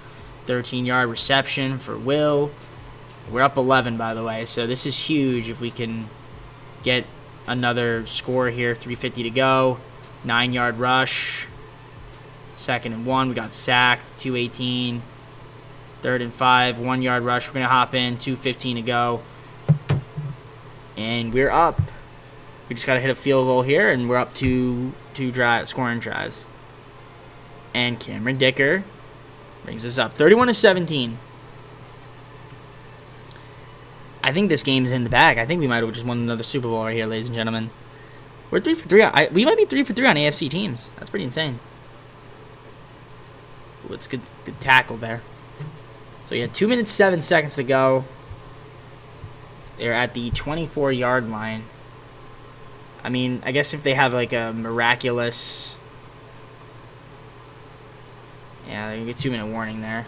13-yard reception for Will. We're up 11, by the way, so this is huge if we can get another score here. 3:50 to go. 9-yard rush. 2nd and 1. We got sacked. 2:18. 3rd and 5. 1-yard rush. We're going to hop in. 2:15 to go. And we're up. We just got to hit a field goal here, and we're up to two scoring drives. And Cameron Dicker brings us up. 31-17. I think this game's in the bag. I think we might have just won another Super Bowl right here, ladies and gentlemen. We're 3 for 3. We might be 3 for 3 on AFC teams. That's pretty insane. Ooh, it's good tackle there. So, yeah, 2 minutes, 7 seconds to go. They're at the 24-yard line. I mean, I guess if they have, like, a miraculous... Yeah, they get 2-minute warning there.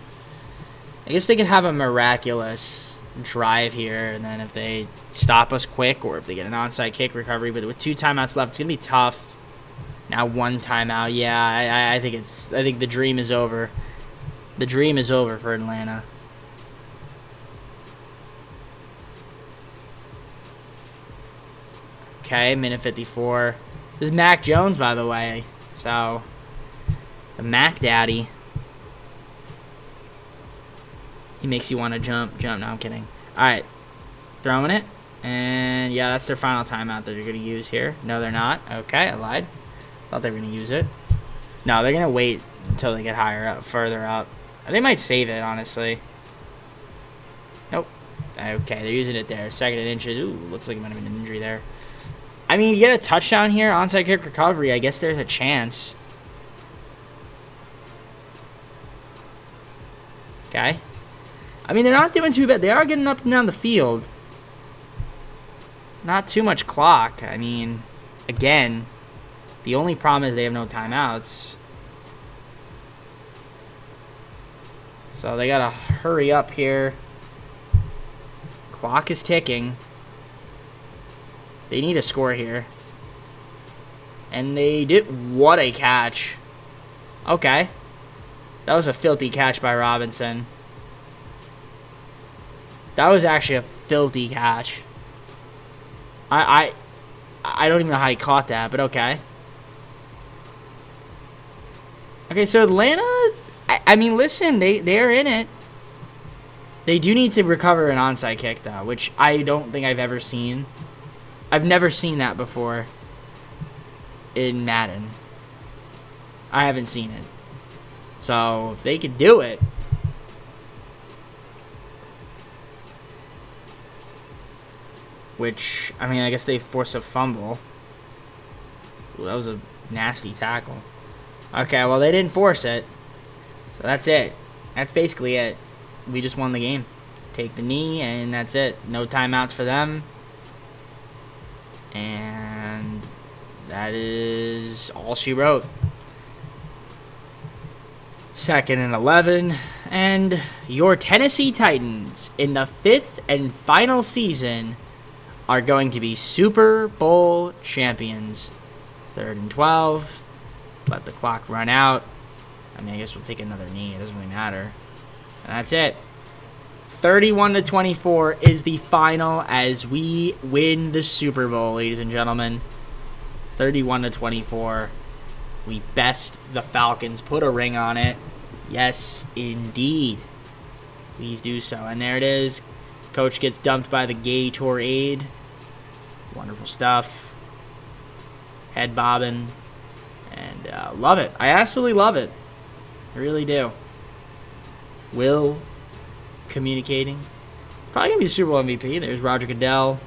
I guess they could have a miraculous drive here, and then if they stop us quick or if they get an onside kick recovery, but with 2 timeouts left, it's gonna be tough. Now 1 timeout. Yeah, I think the dream is over. The dream is over for Atlanta. Okay, minute 54. This is Mac Jones, by the way. So, the Mac Daddy. He makes you want to jump. No, I'm kidding. All right. Throwing it. And, yeah, that's their final timeout that they're going to use here. No, they're not. Okay, I lied. Thought they were going to use it. No, they're going to wait until they get higher up, further up. They might save it, honestly. Nope. Okay, they're using it there. 2nd and inches. Ooh, looks like it might have been an injury there. I mean, you get a touchdown here, onside kick recovery. I guess there's a chance. Okay. I mean, they're not doing too bad. They are getting up and down the field. Not too much clock. I mean, again, the only problem is they have no timeouts. So they gotta hurry up here. Clock is ticking. They need a score here. And they did. What a catch. Okay. That was a filthy catch by Robinson. That was actually a filthy catch. I don't even know how he caught that, but okay. Okay, so Atlanta, I mean, listen, they're in it. They do need to recover an onside kick, though, which I don't think I've ever seen. I've never seen that before in Madden. I haven't seen it. So, if they could do it. Which, I mean, I guess they forced a fumble. Ooh, that was a nasty tackle. Okay, well, they didn't force it. So that's it. That's basically it. We just won the game. Take the knee, and that's it. No timeouts for them. And that is all she wrote. 2nd and 11. And your Tennessee Titans, in the 5th and final season, are going to be Super Bowl champions. 3rd and 12. Let the clock run out. I mean, I guess we'll take another knee. It doesn't really matter. And that's it. 31-24 is the final as we win the Super Bowl, ladies and gentlemen. 31-24. We best the Falcons. Put a ring on it. Yes, indeed. Please do so. And there it is. Coach gets dumped by the Gatorade. Wonderful stuff. Head bobbing. And love it. I absolutely love it. I really do. Will communicating. Probably going to be the Super Bowl MVP. There's Roger Goodell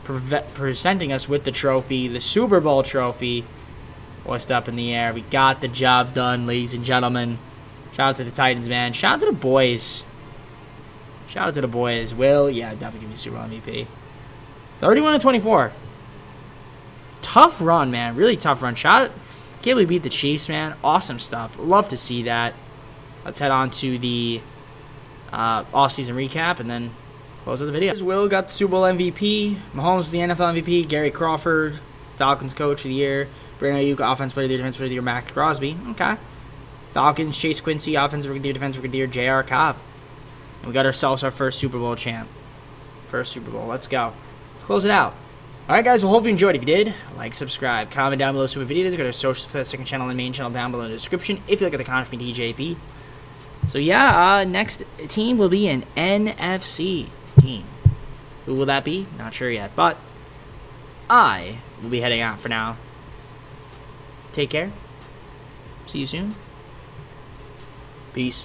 presenting us with the trophy. The Super Bowl trophy. Hoist up in the air. We got the job done, ladies and gentlemen. Shout out to the Titans, man. Shout out to the boys. Shout out to the boys. Will, yeah, definitely give me Super Bowl MVP. 31-24. Tough run, man. Really tough run. Can't believe we beat the Chiefs, man. Awesome stuff. Love to see that. Let's head on to the off-season recap and then close out the video. Will got the Super Bowl MVP. Mahomes was the NFL MVP. Gary Crawford, Falcons Coach of the Year. Brandon Ayuk, Offensive Player of the Year, Defensive Player of the Year. Max Crosby. Okay. Falcons, Chase Quincy, Offensive Rookie of the Year, Defensive Rookie of the Year. J.R. Cobb. And we got ourselves our first Super Bowl champ. First Super Bowl. Let's go. Let's close it out. Alright, guys. Well, hope you enjoyed. If you did, like, subscribe, comment down below. Super videos. Go to our socials for the second channel and main channel down below in the description. If you look at the content from DJP. So, yeah, next team will be an NFC team. Who will that be? Not sure yet. But I will be heading out for now. Take care. See you soon. Peace.